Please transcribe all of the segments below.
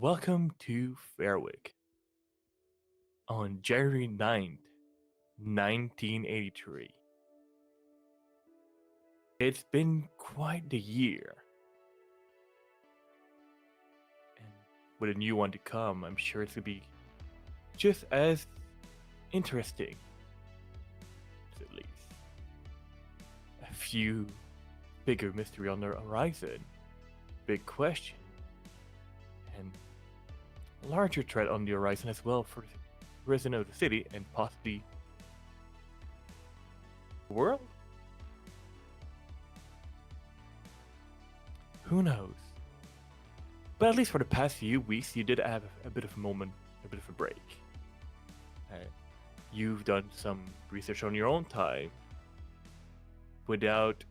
Welcome to Fairwick on January 9th, 1983. It's been quite the year, and with a new one to come, I'm sure it's gonna be just as interesting, at least. A few bigger mystery on the horizon, big question, and larger threat on the horizon as well for the resident of the city and possibly the world? Who knows? But at least for the past few weeks, you did have a bit of a moment, a bit of a break. You've done some research on your own time without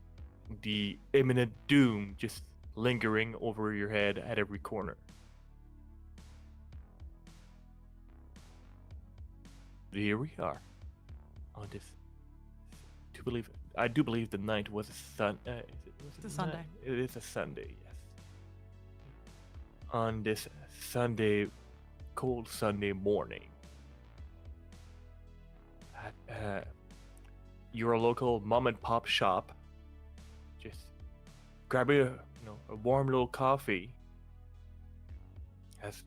the imminent doom just lingering over your head at every corner. Here we are on this. I do believe the night was a It's a Sunday. It is a Sunday, yes. On this Sunday, cold Sunday morning, at your local mom and pop shop, just grab a warm little coffee. As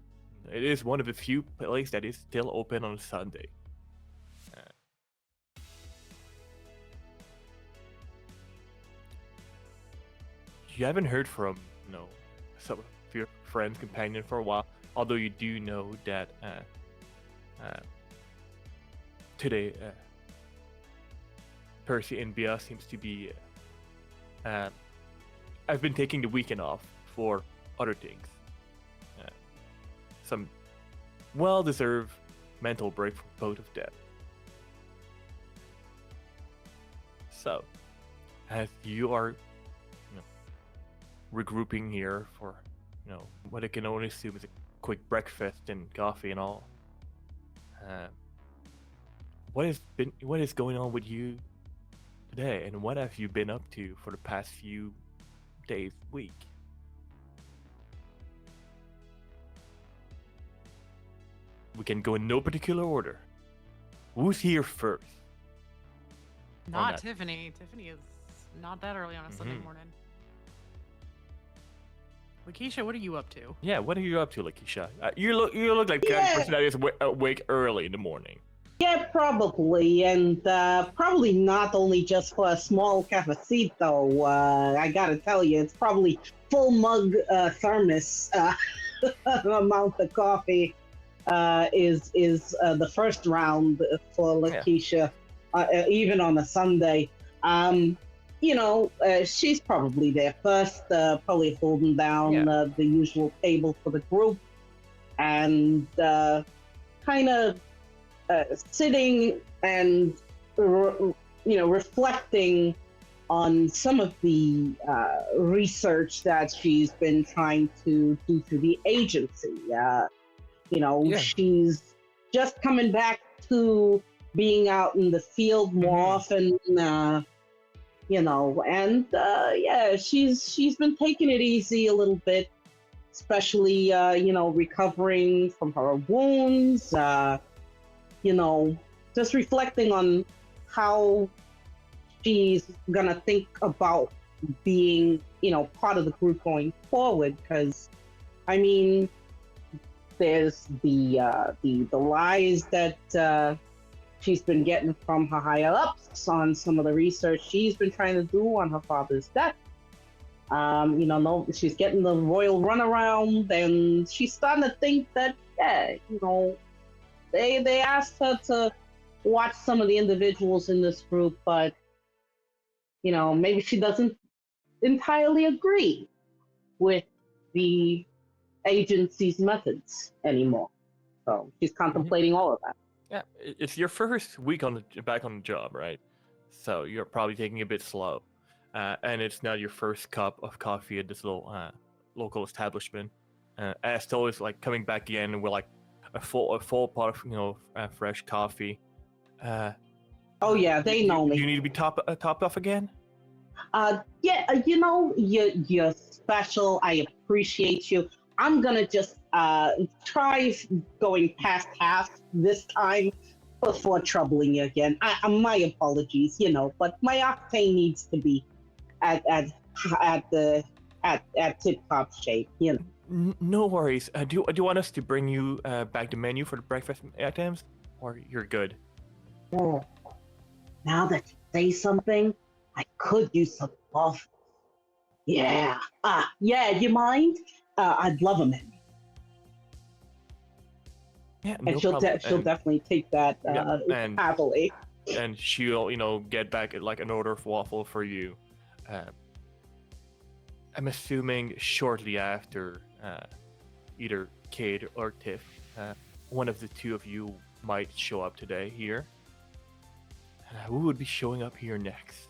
it is one of the few places that is still open on a Sunday. You haven't heard from some of your friends, companion for a while, although you do know that today Percy and Bea seems to be I've been taking the weekend off for other things, some well-deserved mental break for both of them. So as you are regrouping here for what I can only assume is a quick breakfast and coffee and all, what is going on with you today, and what have you been up to for the past few days, week? We can go in no particular order. Who's here first? Not Tiffany. Tiffany is not that early on a Sunday morning. Lakeisha, what are you up to? Yeah, what are you up to, Lakeisha? You look like the kind of person that is awake early in the morning. Yeah, probably, and probably not only just for a small cafecito. I gotta tell you, it's probably full mug thermos amount of coffee is the first round for Lakeisha, even on a Sunday. She's probably there first, probably holding down the usual table for the group, and kind of sitting and reflecting on some of the research that she's been trying to do through the agency. She's just coming back to being out in the field more often. She's been taking it easy a little bit, especially recovering from her wounds. Just reflecting on how she's gonna think about being, part of the group going forward. Because, I mean, there's the lies that she's been getting from her higher ups on some of the research she's been trying to do on her father's death. She's getting the royal runaround, and she's starting to think that, they asked her to watch some of the individuals in this group, but, maybe she doesn't entirely agree with the agency's methods anymore. So she's contemplating all of that. Yeah, it's your first week back on the job, right? So you're probably taking it a bit slow, and it's not your first cup of coffee at this little local establishment. As always, like coming back again with like a full pot of fresh coffee. They know me. You need to be topped off again. You're special. I appreciate you. I'm gonna just try going past half this time before troubling you again. My apologies, but my octane needs to be at tip top shape. No worries. Do you want us to bring you back the menu for the breakfast items, or you're good? Oh, now that you say something, I could use some waffles. Yeah. Yeah. You mind? I'd love a menu. Yeah, And no she'll problem. she'll definitely take that happily. And she'll get back like an order of waffle for you. I'm assuming shortly after either Cade or Tiff, one of the two of you might show up today here. Who would be showing up here next?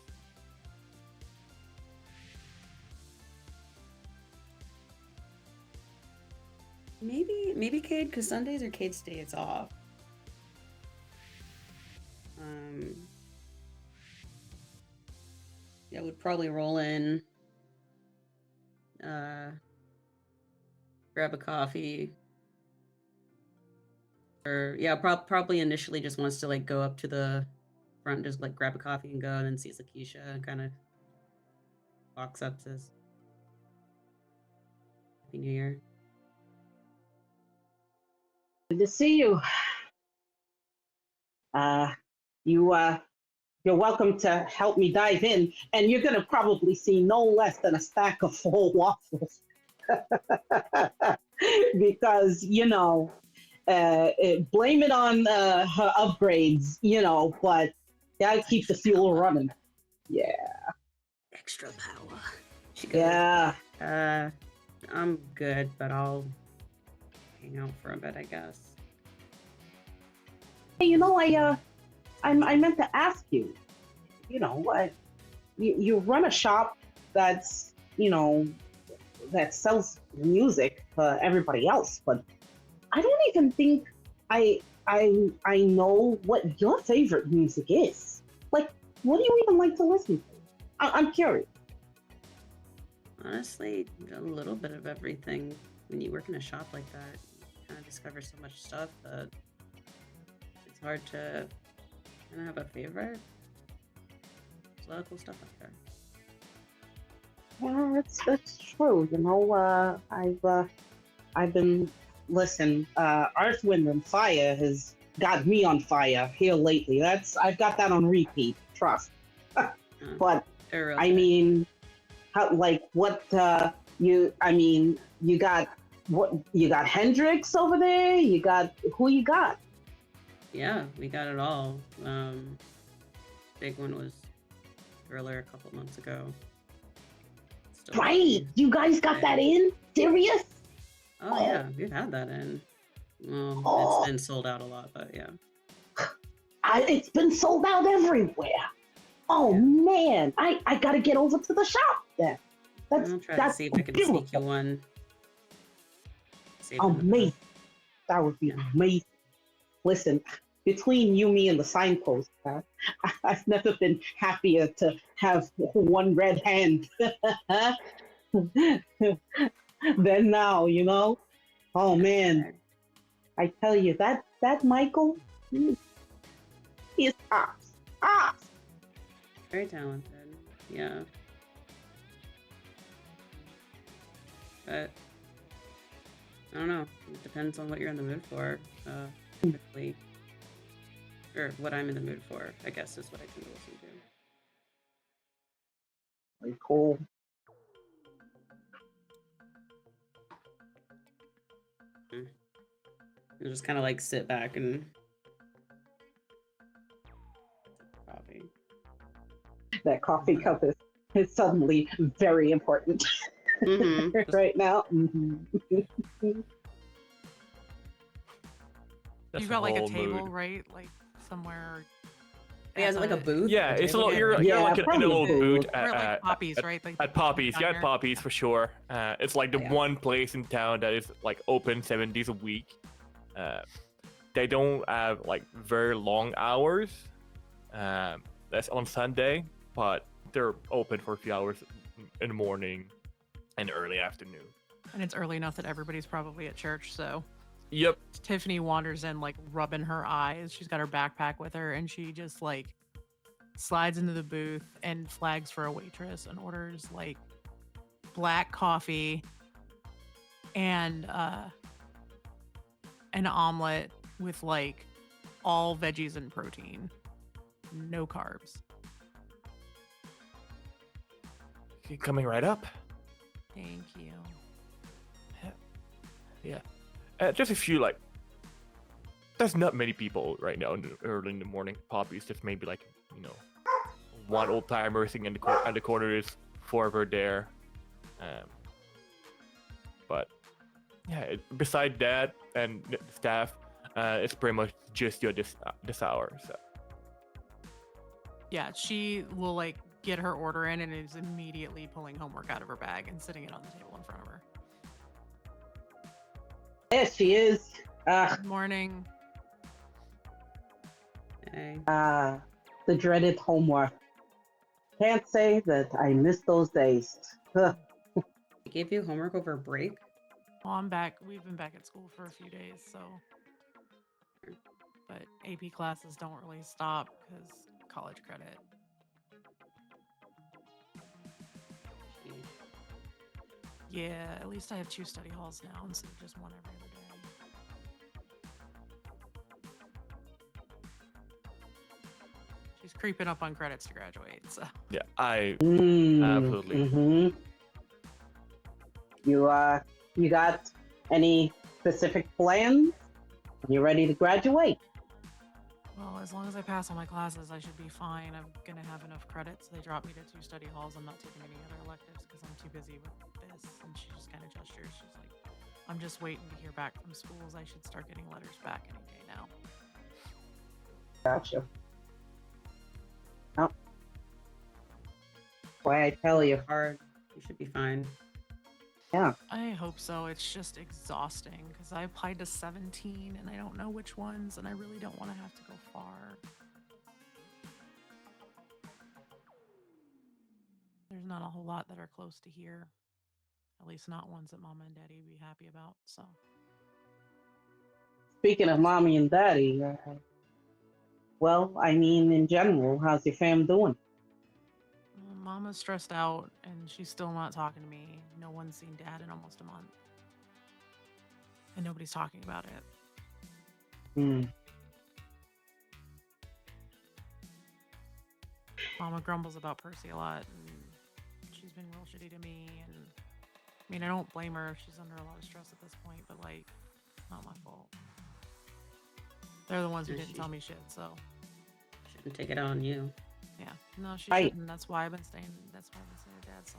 Maybe Cade, because Sundays are Cade's days off. Yeah, would probably roll in, grab a coffee, or yeah, probably initially just wants to like go up to the front, just like grab a coffee and go, and then sees Lakeisha and kind of walks up, says, "Happy New Year." Good to see you. You're welcome to help me dive in, and you're gonna probably see no less than a stack of 4 waffles. Because blame it on her upgrades, but gotta keep the fuel running. Yeah. Extra power. She goes, Yeah. I'm good, but I'll hang out for a bit, I guess. Hey, I meant to ask you. What? You run a shop that's that sells music for everybody else, but I don't even think I know what your favorite music is. Like, what do you even like to listen to? I'm curious. Honestly, a little bit of everything. When you work in a shop like that, you kind of discover so much stuff that it's hard to kind of have a favorite. There's a lot of cool stuff out there. Yeah, that's true. I've been Earth, Wind, and Fire has got me on fire here lately. I've got that on repeat. Trust. But I mean, you got Hendrix over there. Who you got? Yeah, we got it all. Big one was Thriller a couple months ago. Right, you guys got that in? Serious? Oh yeah, we've had that in. Well, it's been sold out a lot, but yeah. It's been sold out everywhere. Oh yeah. Man, I gotta get over to the shop then. I'll try to see if I can sneak you one. Amazing. That would be amazing. Listen, between you, me, and the signpost, I've never been happier to have one red hand than now, Oh man, I tell you, that Michael, he is tops. Very talented, yeah. But I don't know. It depends on what you're in the mood for. Typically, or what I'm in the mood for, I guess, is what I tend to listen to. Very cool. You just kind of like sit back and coffee. That coffee cup is suddenly very important right now. You got like a table, right? Like somewhere. Yeah, is it like a booth? Yeah, it's a little. You're like in a little booth at Poppy's, right? Like at Poppy's, yeah, at Poppy's for sure. It's like the one place in town that is like open 7 days a week. They don't have like very long hours. That's on Sunday, but they're open for a few hours in the morning and early afternoon. And it's early enough that everybody's probably at church, so Yep. Tiffany wanders in, like, rubbing her eyes. She's got her backpack with her, and she just, like, slides into the booth and flags for a waitress and orders, like, black coffee and an omelet with, like, all veggies and protein. No carbs. Coming right up. Thank you. Yeah. Just a few, like, there's not many people right now early in the morning. Poppy's just maybe like, one old timer sitting in the corner is forever there. But yeah, beside that and the staff, it's pretty much just you this hour. So Yeah, she will, like, get her order in and is immediately pulling homework out of her bag and sitting it on the table in front of her. There she is. Good morning. Hey. The dreaded homework. Can't say that I miss those days. Huh. They gave you homework over break? Well, I'm back. We've been back at school for a few days, so. But AP classes don't really stop because college credit. Yeah, at least I have 2 study halls now instead of just one every other day. She's creeping up on credits to graduate, so. yeah, absolutely. Mm-hmm. You got any specific plans? You ready to graduate? Well, as long as I pass all my classes, I should be fine. I'm gonna have enough credits. They dropped me to 2 study halls. I'm not taking any other electives because I'm too busy with this. And she just kind of gestures. She's like, I'm just waiting to hear back from schools. I should start getting letters back any day now. Gotcha. Oh. Why I tell you. Hard. You should be fine. Yeah. I hope so. It's just exhausting because I applied to 17 and I don't know which ones, and I really don't want to have to go far. There's not a whole lot that are close to here. At least not ones that Mama and Daddy would be happy about, so. Speaking of mommy and daddy, well, I mean, in general, how's your fam doing? Mama's stressed out and she's still not talking to me. No one's seen Dad in almost a month. And nobody's talking about it. Mama grumbles about Percy a lot, and she's been real shitty to me. And I mean, I don't blame her. She's under a lot of stress at this point, but like, not my fault. They're the ones who didn't tell me shit, so. Shouldn't take it on you. Yeah, no, she Right. shouldn't. That's why I've been staying. That's why I've been staying with Dad so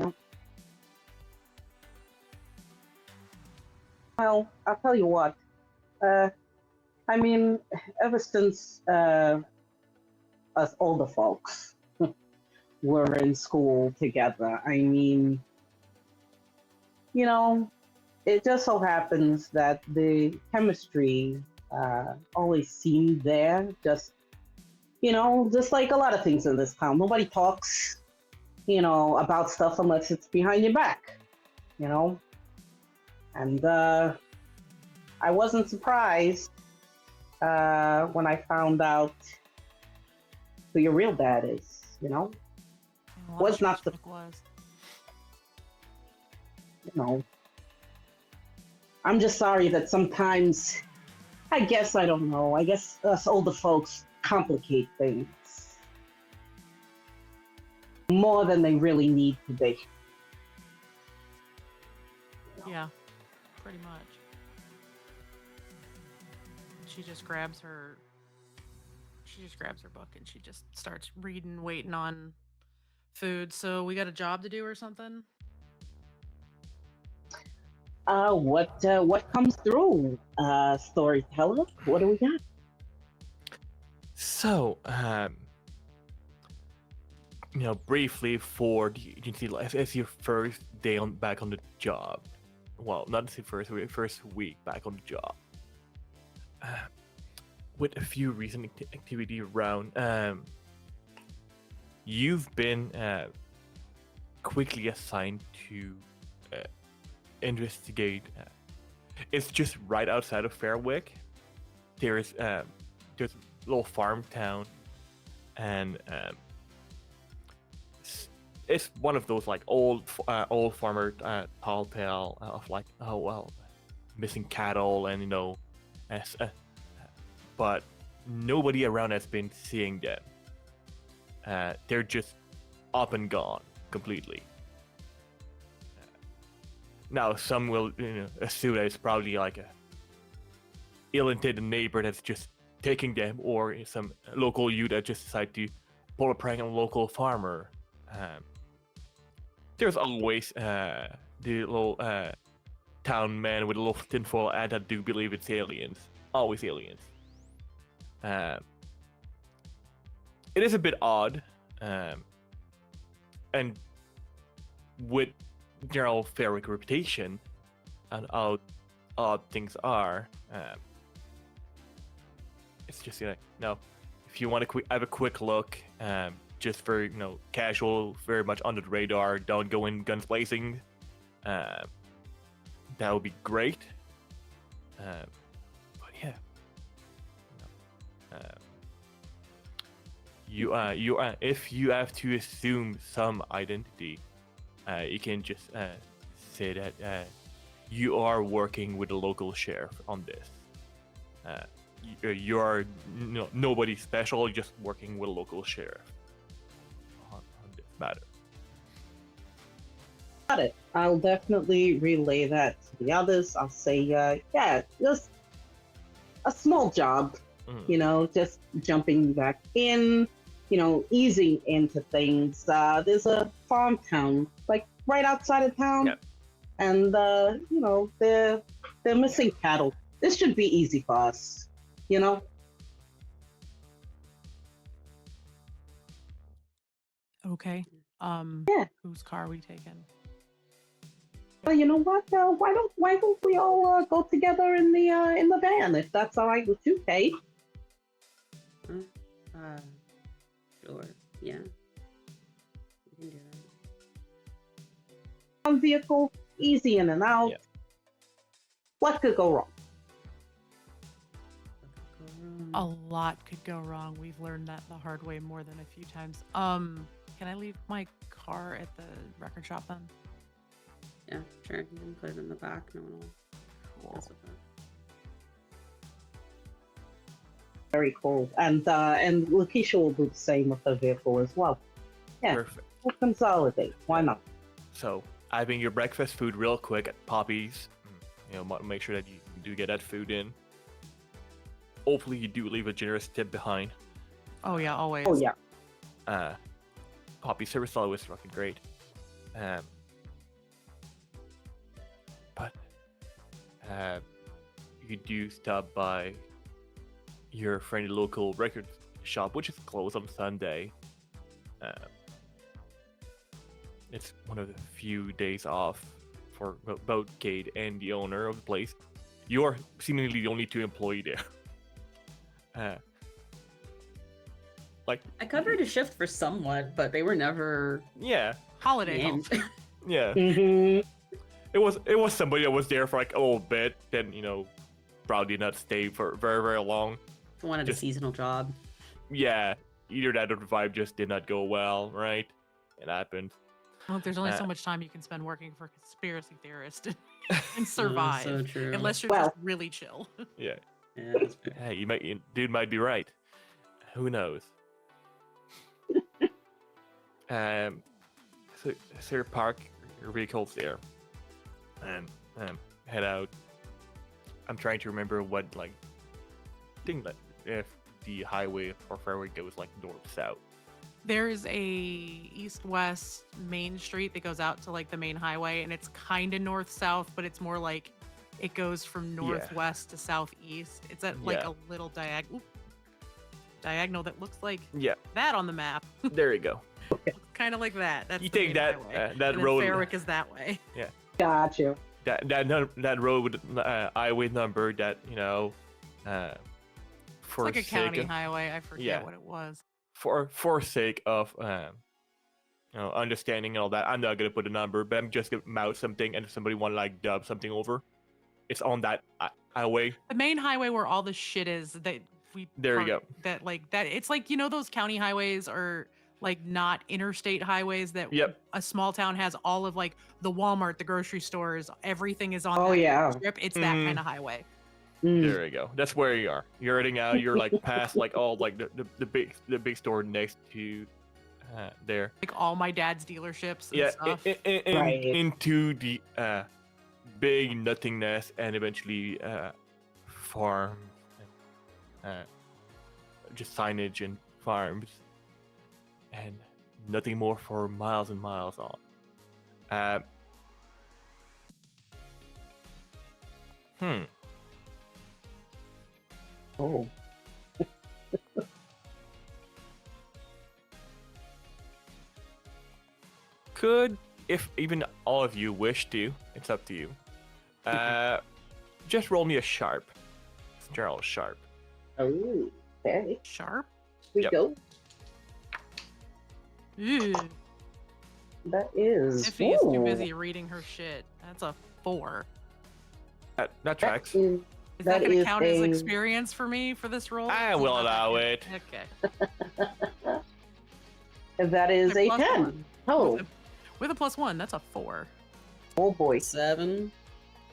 much. Well, I'll tell you what. I mean, ever since us older folks were in school together, I mean, it just so happens that the chemistry always seemed there. Just like a lot of things in this town. Nobody talks, about stuff unless it's behind your back, And I wasn't surprised when I found out who your real dad is, And a lot Was of not the- Schmidt was. I'm just sorry that sometimes, I guess us older folks complicate things more than they really need to be. Yeah, pretty much. She just grabs her book and she just starts reading, waiting on food. So we got a job to do or something? What comes through, storyteller? What do we got? So, briefly for the agency life, as your first day back on the job. Well, not the first week back on the job. With a few recent activity around, you've been quickly assigned to investigate. It's just right outside of Fairwick. There's a little farm town, and it's one of those like old farmer tall tale of like, oh well, missing cattle and but nobody around has been seeing them. They're just up and gone completely. Now some will assume that it's probably like a ill-intended neighbor that's just taking them, or some local youth that just decide to pull a prank on a local farmer. There's always the little town man with a little tinfoil hat that do believe it's aliens. Always aliens. It is a bit odd, and with general Fairwick reputation and how odd things are, it's just no. If you want to have a quick look, just for casual, very much under the radar, don't go in guns blazing. That would be great. But yeah, if you have to assume some identity, you can just say that you are working with the local sheriff on this. You are nobody special, just working with a local sheriff on this matter. Got it. I'll definitely relay that to the others. I'll say, yeah, just a small job, just jumping back in, easing into things. There's a farm town, like right outside of town, yep. And they're missing cattle. This should be easy for us, Okay. Yeah. Whose car are we taking? Well, you know what? Why don't we all go together in the van, if that's all right with you, Cade? Sure. Yeah. We can do that. One vehicle, easy in and out. Yeah. What could go wrong? A lot could go wrong. We've learned that the hard way more than a few times. Can I leave my car at the record shop then? Yeah, sure. You can put it in the back. No one will mess with that. Very cool. And Lakeisha will do the same with her vehicle as well. Yeah. Perfect. We'll consolidate. Why not? So, having your breakfast food real quick at Poppy's, make sure that you do get that food in. Hopefully, you do leave a generous tip behind. Oh yeah, always. Oh yeah. Poppy service is always fucking great. But you do stop by your friendly local record shop, which is closed on Sunday. It's one of the few days off for both Cade and the owner of the place. You are seemingly the only two employees there. I covered a shift for someone, but they were never Holiday named. home. Yeah. Mm-hmm. It was somebody that was there for like a little bit, then probably not stay for very, very long. Wanted a seasonal job. Yeah, either that or the vibe just did not go well, right? It happened. Well, there's only so much time you can spend working for a conspiracy theorist and survive, So true. unless you're just really chill. Yeah. Yeah, that's fair. Hey, dude might be right. Who knows? So park your vehicles there, and head out. I'm trying to remember what thing that if the highway for Fairwick goes north south. There's a east-west main street that goes out to the main highway, and it's kind of north-south, but it's more like it goes from northwest to southeast. It's at a little diagonal that looks like that on the map. There you go. Kind of like that. That's You the take main that highway. that And road. then Fairwick is that way. Yeah. Gotcha. That road with highway number that for It's like a sake county of, highway. I forget what it was. for sake of understanding and all that. I'm not gonna put a number, but I'm just gonna mount something, and if somebody want to like dub something over, it's on that highway. The main highway where all the shit is that we There you park- that like that it's like those county highways or like not interstate highways that Yep. a small town has all of like the Walmart, the grocery stores, everything is on Oh, that yeah. strip. It's that kind of highway. There you go. That's where you are. You're heading out. You're like past like all like the big store next to there. Like all my dad's dealerships and Yeah, stuff. Right. into the big nothingness, and eventually farm, just signage and farms, and nothing more for miles and miles on. Oh. Could, if even all of you wish to, it's up to you. Just roll me a sharp. Gerald sharp. Oh. Okay. Sharp. We Yep. go. Ooh. That is. Tiffany is too ooh. busy reading her shit. That's a 4. That tracks. Is that That going to is count as a- experience for me for this role? I will allow it. Okay. That is a Plus 10. one. Oh. With a +1, that's a 4. Oh boy. 7.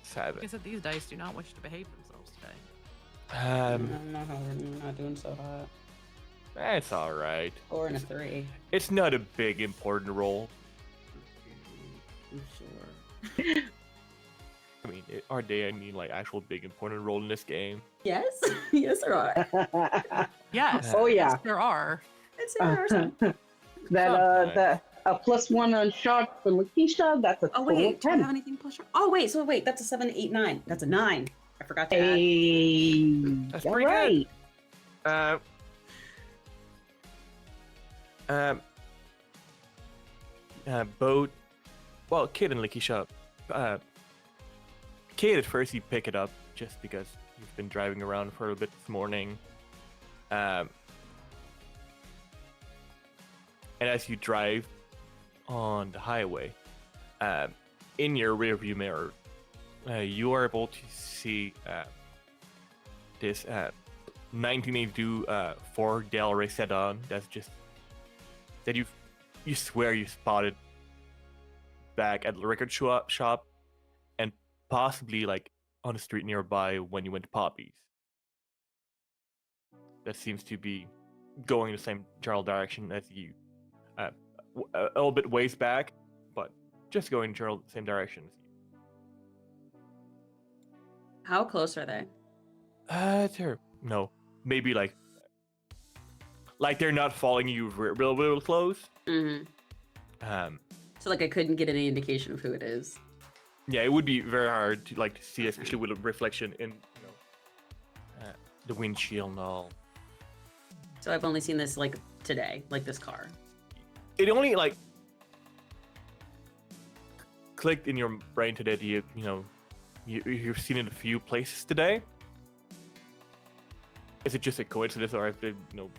Seven. Like I said, these dice do not wish to behave themselves today. I don't know how we're not doing so hot. It's all right. 4 and a 3. It's not a big important role. I'm sure. I mean, are they any like actual big important role in this game? Yes, yes, there are. Yes. Oh, yeah. Yes, there are. I'd say there are some. that a +1 on sharp for Lakeisha. That's a Oh total wait, of do I 10. have anything plus? Oh wait, that's a 7, 8, 9. That's a 9. I forgot to add. Hey, That's all pretty good. right. Both. Well, Cade and Lakeisha. Cade at first you pick it up just because you've been driving around for a bit this morning. And as you drive on the highway, in your rearview mirror, you are able to see this 1982 Ford Del Rey sedan that's just that you swear you spotted back at the record shop and possibly like on the street nearby when you went to Poppy's. That seems to be going in the same general direction as you. A little bit ways back, but just going in general same direction as you. How close are they? No, maybe like they're not following you real close. Mm-hmm. So like I couldn't get any indication of who it is. Yeah, it would be very hard to like see, especially with a reflection in the windshield and all. So I've only seen this like today, like this car. It only like clicked in your brain today that you've seen it a few places today. Is it just a coincidence, or if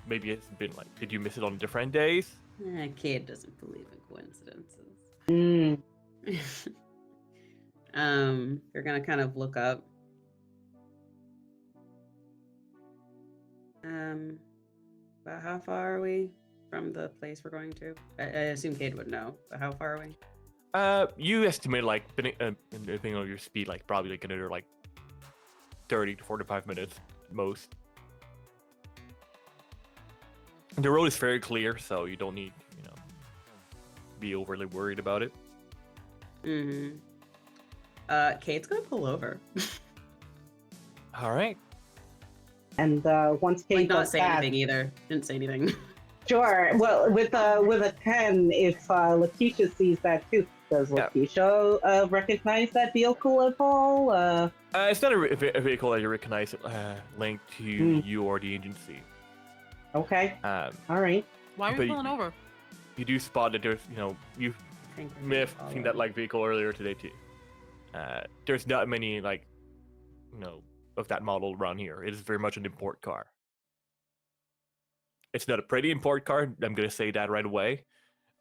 maybe it's been like, did you miss it on different days? Cade doesn't believe in coincidences. Mm. You're gonna kind of look up. About how far are we from the place we're going to? I assume Cade would know, but how far are we? You estimate like depending on your speed, like probably like another like 30 to 45 minutes at most. The road is very clear, so you don't need be overly worried about it. Mm-hmm. Cade's gonna pull over. All right. And once Kate Like not does say that, anything either. Didn't say anything. sure. Well, with a 10, if Lakeisha sees that too, does Yeah. Lakeisha recognize that vehicle at all? It's not a vehicle that you recognize linked to you or the agency. Okay. All right. Why are But we pulling over? You do spot that there's you I think we're may have gonna seen follow. that like vehicle earlier today too. There's not many like of that model around here. It is very much an import car. It's not a pretty import car. I'm gonna say that right away.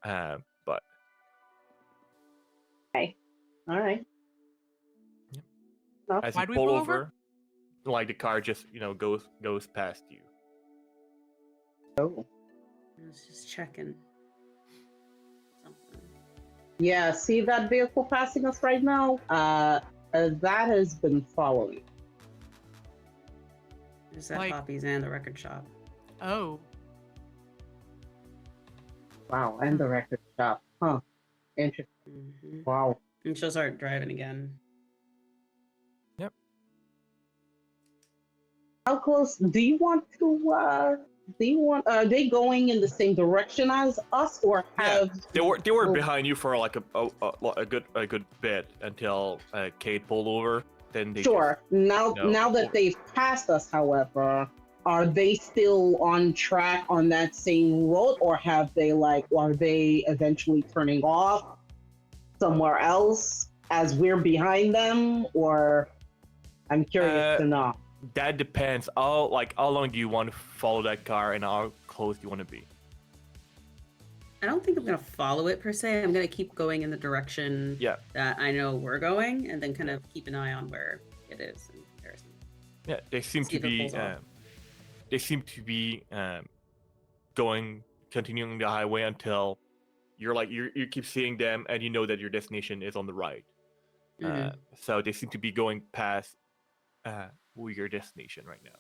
But Okay. All right. Yep. No. As you Why'd we pull pull over, over? like the car just goes past you. Oh. I was just checking something. Yeah. See that vehicle passing us right now? That has been following. There's that Like- Poppy's and the record shop. Oh. Wow. And the record shop. Huh. Interesting. Hmm Wow. And she'll start driving again. Yep. How close do you want to? Are they going in the same direction as us, or Yeah, have they were Oh. behind you for like a good bit until Cade pulled over. Then they Sure. Now No. now that they've passed us, however, are they still on track on that same road, or are they eventually turning off somewhere else as we're behind them? Or I'm curious to know. That depends. How long do you want to follow that car, and how close do you want to be? I don't think I'm gonna follow it per se. I'm gonna keep going in the direction Yeah. that I know we're going, and then kind of keep an eye on where it is in comparison. Yeah, they seem See to if it be. pulls off. They seem to be continuing the highway until you keep seeing them, and you know that your destination is on the right. Mhm. So they seem to be going past your destination right now.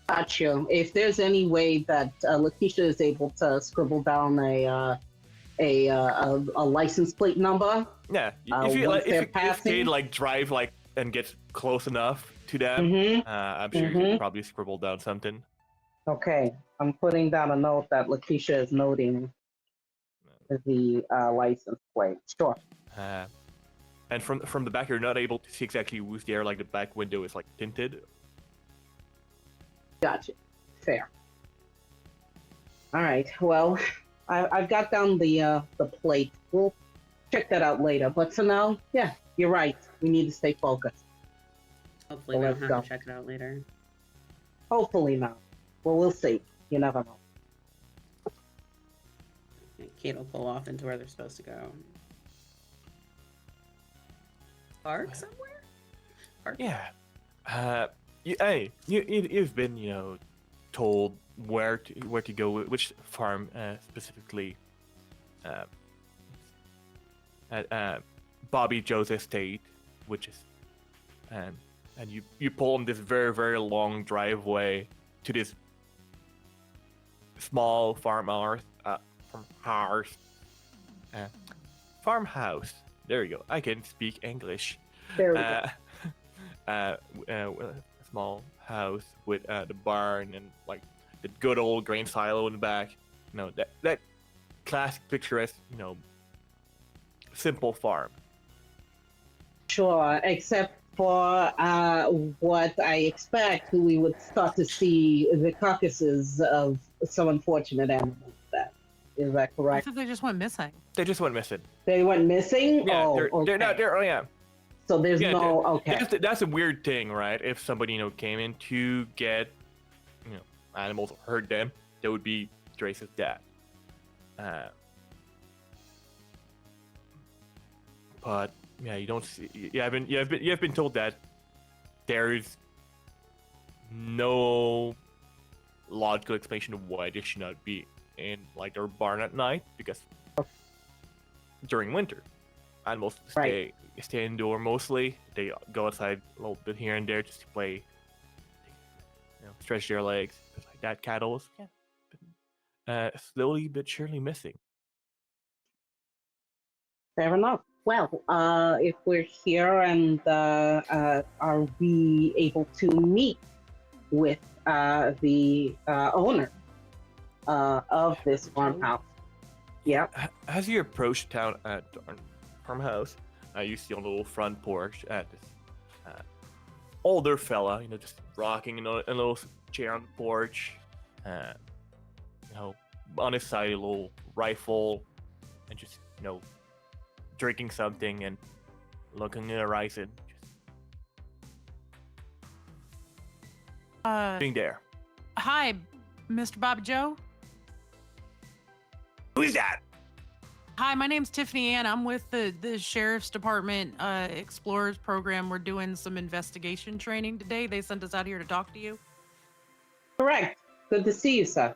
Got you. If there's any way that Lakeisha is able to scribble down a license plate number. Yeah, Once they're if passing? they drive and gets close enough to them, Mm-hmm. I'm sure you could probably scribble down something. Okay, I'm putting down a note that Lakeisha is noting the license plate. Sure. And from the back, you're not able to see exactly who's there. Like the back window is tinted. Gotcha. Fair. All right. Well, I've got down the plate. We'll check that out later. But for now, yeah, you're right. We need to stay focused. Hopefully, Well, we let's don't have go. to check it out later. Hopefully not. Well, we'll see. You never know. Cade will pull off into where they're supposed to go. Park somewhere? Park? Yeah. You've been told where to go, which farm specifically. At Bobby Joe's estate, which is, and you pull on this very very long driveway to this small farmhouse. Farmhouse. There you go. I can speak English. There we go. A small house with the barn and the good old grain silo in the back. That classic picturesque, simple farm. Sure, except for what I expect, we would start to see the carcasses of some unfortunate animals. Is that I correct? thought they just went missing. They just went missing. They went missing? Yeah, Oh, they're okay. not. Yeah. So there's Yeah, no, okay. That's a weird thing, right? If somebody came in to get animals or hurt them, that would be Drace's dad. But yeah, you don't see. You have been told that there's no logical explanation of why they should not be in their barn at night, because during winter animals stay indoor mostly. They go outside a little bit here and there just to play, stretch their legs, things like that. Cattle, slowly but surely missing. Fair enough. Well, if we're here and are we able to meet with the owner of this farmhouse? Yeah. As you approach town at farmhouse, you see on the little front porch at this older fella, just rocking in a little chair on the porch. On his side, a little rifle, and just drinking something and looking at the horizon, just being there. Hi, Mr. Bobby Joe. Who is that? Hi, my name's Tiffany Ann. I'm with the Sheriff's Department Explorers Program. We're doing some investigation training today. They sent us out here to talk to you. Correct. Good to see you, sir.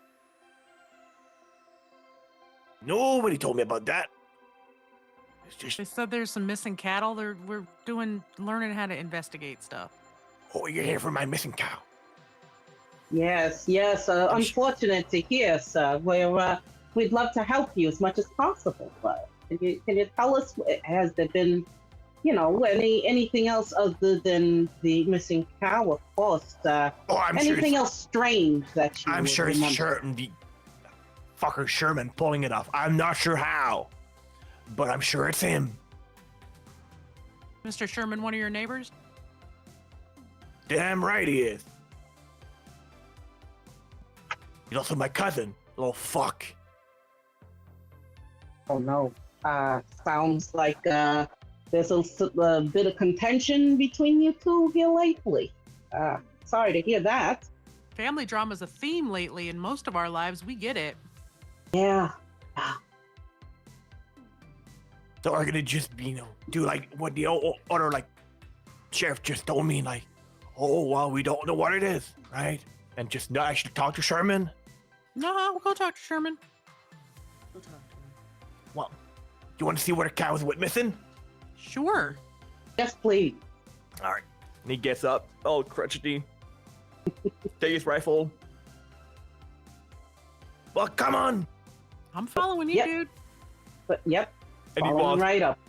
Nobody told me about that. It's They just, said there's some missing cattle. We're learning how to investigate stuff. oh, you're here for my missing cow. Yes, yes. Unfortunate to hear, sir. We'd love to help you as much as possible. But can you tell us, has there been, anything else other than the missing cow? Of course. Oh, I'm sure Anything it's, else strange that you? I'm would sure it's remember? the fucker Sherman pulling it off. I'm not sure how, but I'm sure it's him. Mr. Sherman, one of your neighbors? Damn right he is. He's also my cousin, little fuck. Oh no. Sounds like there's a bit of contention between you two here lately. Sorry to hear that. Family drama's a theme lately in most of our lives. We get it. Yeah. So are gonna just do like what the other like sheriff just told me, like, oh well, we don't know what it is, right? And just not actually talk to Sherman. No, we'll go talk to Sherman. We'll talk to him. Well, you want to see what a cow is missing? Sure. Yes, please. All right. And he gets up, all crotchety. Take his rifle. Well, come on. I'm following you, Yep. dude. But yep. And he Following walks. right up.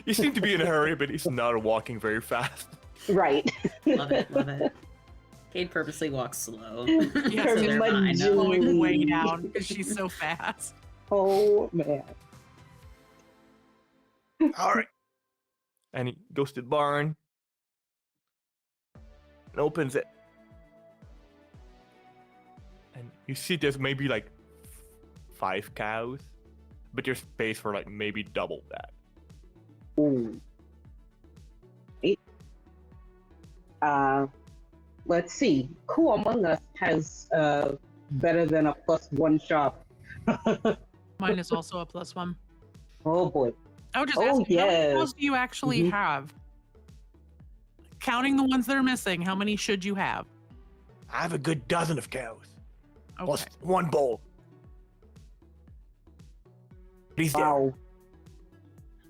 He seems to be in a hurry, but he's not walking very fast. Right. Love it, love it. Cade purposely walks slow. Yeah, So so they're my fine. joy. Going way down because she's so fast. Oh man. All right. And he goes to the barn and opens it. And you see there's maybe like 5 cows, but there's space for like maybe double that. Ooh. Eight. Let's see. Who among us has better than a +1 shop? Mine is also a +1. Oh boy. I would just Oh, ask you, how many yes. cows do you actually Mhm. have? Counting the ones that are missing, how many should you have? I have a good dozen of cows, Okay. plus 1 bull. He's there. Wow.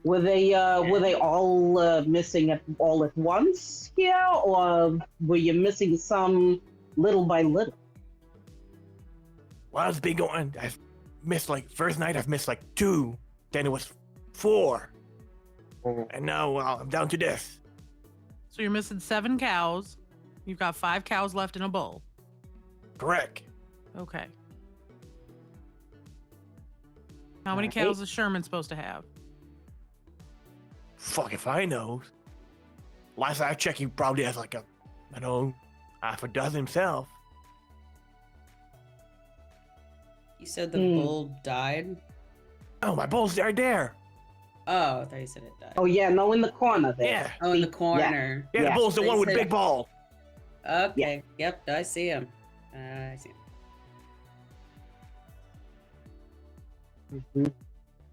Were they all missing all at once here, or were you missing some little by little? Well, it's been going. I've missed like first night. I've missed like 2. Then it was 4, and now well, I'm down to this. So you're missing 7 cows. You've got 5 cows left in a bull. Correct. Okay. How many Alright. cows is Sherman supposed to have? Fuck if I know. Last I checked, he probably has like half a dozen himself. You said the Hmm. bull died? Oh, my bull's right there. Oh, I thought you said it died. Oh yeah, no, in the corner there. Yeah. Oh, in the See? corner. Yeah, Yeah. the bull's the They one with the said- big ball. Okay. Yep, I see him. I see him. Mhm.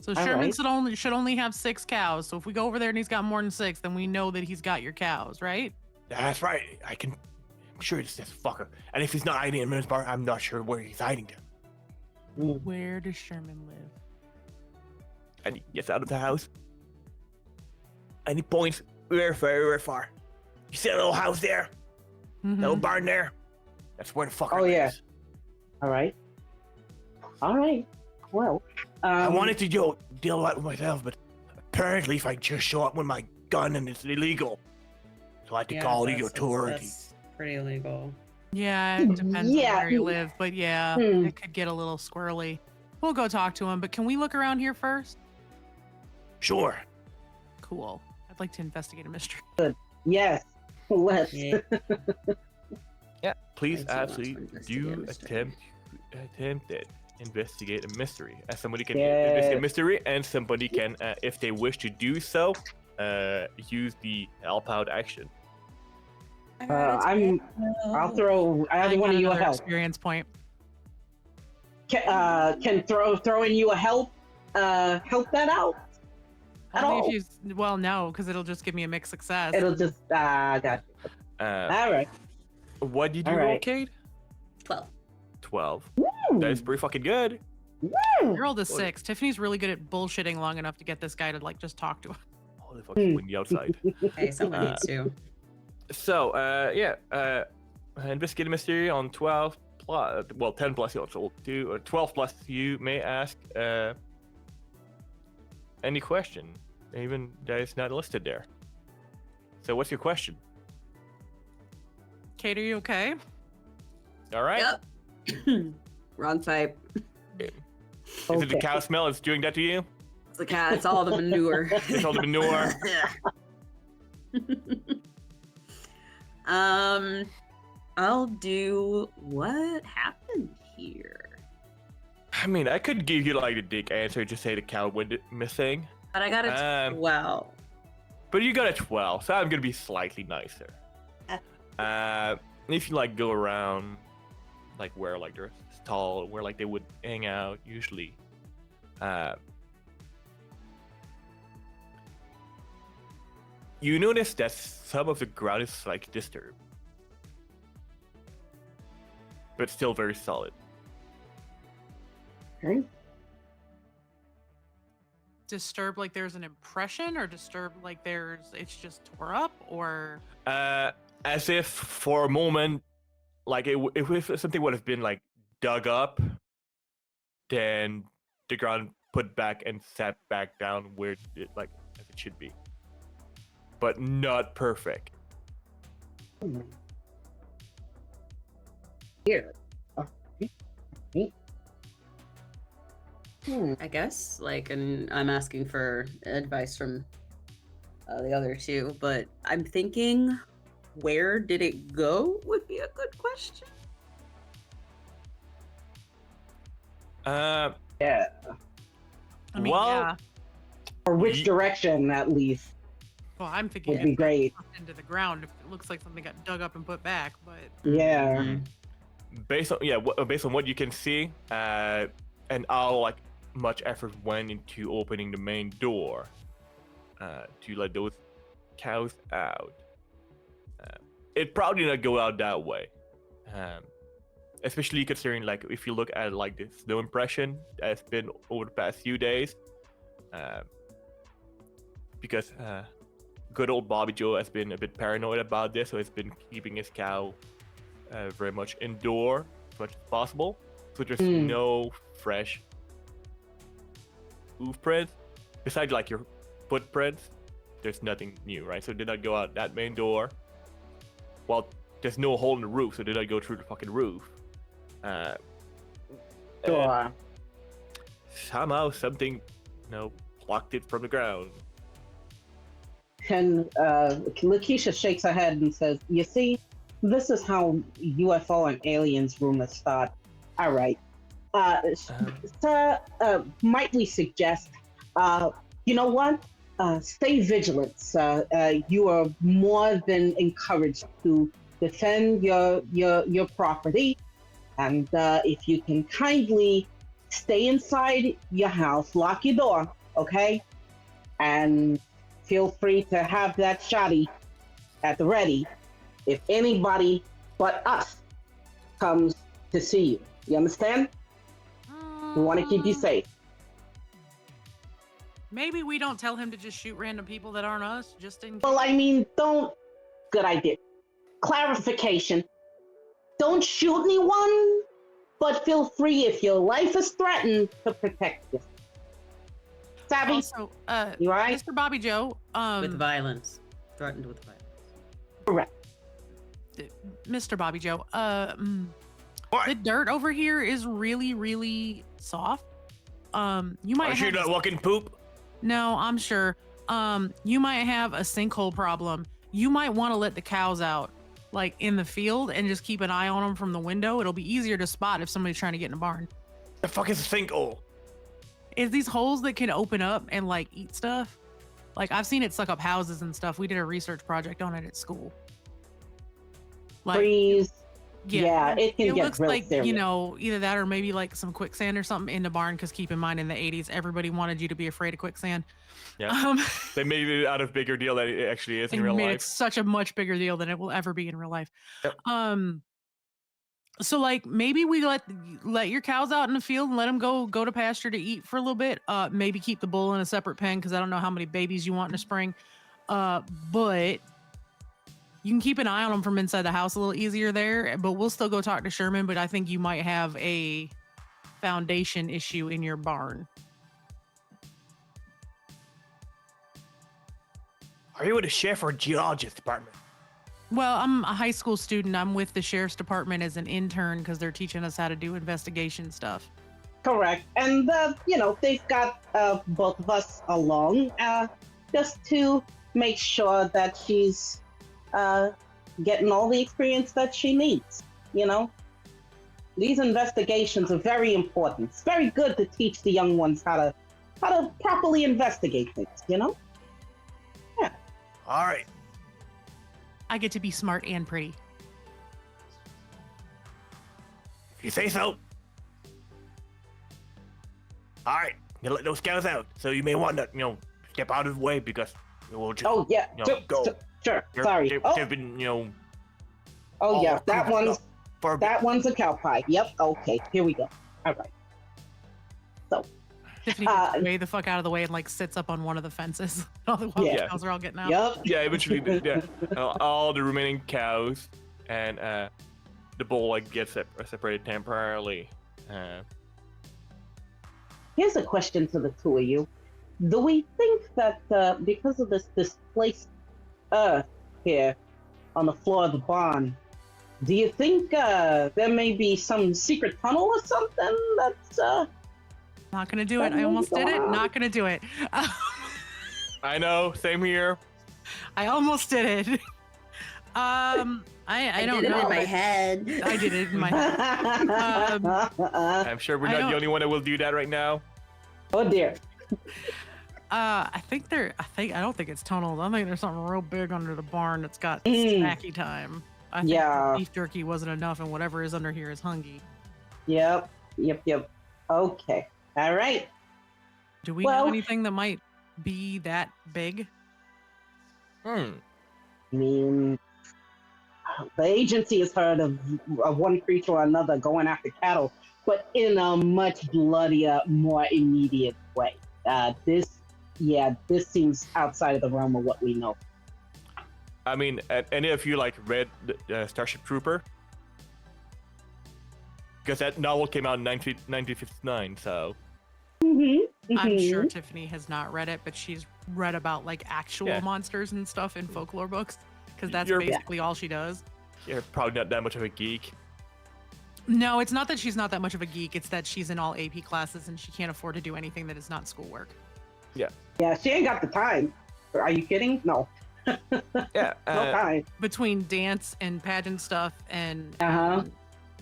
So All Sherman right. should only have 6 cows. So if we go over there and he's got more than 6, then we know that he's got your cows, right? That's right. I'm sure it's this fucker. And if he's not hiding in Min's bar, I'm not sure where he's hiding them. Mm. Where does Sherman live? And he gets out of the house. And he points very, very, very far. You see that little house there? Mhm. That little barn there? That's where the fucker Oh, yeah. lives. All right. All right. Well, I wanted to deal with that with myself, but apparently if I just show up with my gun and it's illegal. So I had to call the authorities. That's pretty illegal. Yeah, it depends Yeah. on where you live, but yeah, Hmm. it could get a little squirrely. We'll go talk to him, but can we look around here first? Sure. Cool. I'd like to investigate a mystery. Yes. Let's. Yeah. Yeah, please Thanks a lot for absolutely investigating do a mystery. attempt it. Investigate a mystery. As somebody can Yeah. investigate a mystery, and somebody can, if they wish to do so, use the help out action. I'll throw I either one got of you a another help. experience point. Can throw in you a help help that out at Only all? if you, well, no, because it'll just give me a mixed success. It'll just gotcha. All right. What did you All roll, right. Cade? 12. 12. Woo! That is pretty fucking good. Woo! I rolled a 6. Tiffany's really good at bullshitting long enough to get this guy to like just talk to him. Holy fuck, you windy outside. Hey, someone needs to. So, investigate a mystery on 12 plus, well, 10 plus you also do, or 12 plus you may ask any question, even that is not listed there. So, what's your question? Kate, are you okay? All right. Yep. Wrong type. Is it the cow smell that's doing that to you? It's the cat. It's all the manure. It's all the manure. I'll do what happened here. I mean, I could give you like a dick answer, just say the cow went missing. But I got a 12. But you got a 12, so I'm gonna be slightly nicer. If you like go around, like where like there's stall, where like they would hang out usually, you notice that some of the ground is like disturbed, but still very solid. Okay. Disturbed like there's an impression, or disturbed like it's just tore up, or As if for a moment, like if something would have been like dug up, then the ground put back and sat back down where it like as it should be, but not perfect. Here. I guess, like, and I'm asking for advice from the other two, but I'm thinking, where did it go would be a good question. Yeah. I mean, Well, yeah. Or which Ye- direction, at least, Well, I'm thinking would be it got great. dropped into the ground. If it looks like something got dug up and put back, but Yeah. Based on what you can see, and how like much effort went into opening the main door to let those cows out, it probably not go out that way. Especially considering like if you look at like the snow impression that's been over the past few days, because good old Bobby Joe has been a bit paranoid about this, so he's been keeping his cow very much indoor as much as possible, so there's no fresh hoof prints besides like your footprints. There's nothing new, right? So did not go out that main door. Well, there's no hole in the roof, so did not go through the fucking roof. Sure. Somehow something, plucked it from the ground. And Lakeisha shakes her head and says, "You see, this is how UFO and aliens rumors start. All right. Sir, might we suggest, you know what? Stay vigilant, sir. You are more than encouraged to defend your property. And if you can kindly stay inside your house, lock your door, okay? And feel free to have that shotty at the ready if anybody but us comes to see you. You understand? We want to keep you safe." maybe we don't tell him to just shoot random people that aren't us, just in case. Well, I mean, don't. Good idea. Clarification. Don't shoot anyone, but feel free if your life is threatened to protect you. Savvy? Also, You all right? Mr. Bobby Joe, With violence. Threatened with violence. Correct. Mr. Bobby Joe, What? the dirt over here is really, really soft. You might Are you have not walking poop? No, I'm sure. You might have a sinkhole problem. You might want to let the cows out, like in the field, and just keep an eye on them from the window. It'll be easier to spot if somebody's trying to get in a barn. The fuck is a sinkhole? Is these holes that can open up and like eat stuff? Like I've seen it suck up houses and stuff. We did a research project on it at school. Like, Freeze. Yeah, it can get looks real like, serious. either that or maybe like some quicksand or something in the barn. Because keep in mind, in the 80s, everybody wanted you to be afraid of quicksand. Yeah. Um, They made it out of bigger deal that it actually is in and real made it life. such a much bigger deal than it will ever be in real life. Yep. So like maybe we let your cows out in the field and let them go to pasture to eat for a little bit. Maybe keep the bull in a separate pen because I don't know how many babies you want in the spring. But you can keep an eye on them from inside the house a little easier there. But we'll still go talk to Sherman. But I think you might have a foundation issue in your barn. Are you with a chef or a geologist department? Well, I'm a high school student. I'm with the sheriff's department as an intern because they're teaching us how to do investigation stuff. Correct. And, they've got both of us along just to make sure that she's getting all the experience that she needs. These investigations are very important. It's very good to teach the young ones how to properly investigate things, Yeah. All right. I get to be smart and pretty. If you say so. All right. You let those cows out. So you may want to, step out of the way because we'll just. Oh, yeah. Go. Sure. They're- Sorry. They've been, Oh, yeah. That proven one's stuff for a bit. that one's a cow pie. Yep. Okay. Here we go. All right. So, Tiffany gets way the fuck out of the way and like sits up on one of the fences. All the wild Yeah. cows are all getting out. yep. Yeah, eventually, all the remaining cows and the bull gets separated temporarily. Here's a question to the two of you. Do we think that because of this displaced earth here on the floor of the barn, do you think there may be some secret tunnel or something that's Not gonna do it. I almost did it. Not gonna do it. I know, same here. I almost did it. I don't did know. it in my head. I did it in my head. I'm sure we're I not don't- the only one that will do that right now. Oh dear. I don't think it's tunnels. I think there's something real big under the barn that's got Mm. snacky time. I think Yeah. beef jerky wasn't enough, and whatever is under here is hungry. Yep. Okay. All right. Do we Well- know anything that might be that big? I mean, the agency has heard of one creature or another going after cattle, but in a much bloodier, more immediate way. This seems outside of the realm of what we know. I mean, any of you read Starship Trooper? Because that novel came out in 1959, so I'm sure Tiffany has not read it, but she's read about actual Yeah. monsters and stuff in folklore books because that's You're- basically all she does. you're probably not that much of a geek. No, it's not that she's not that much of a geek. It's that she's in all AP classes and she can't afford to do anything that is not schoolwork. Yeah, she ain't got the time. Are you kidding? No, Yeah. no time. Between dance and pageant stuff and Uh-huh.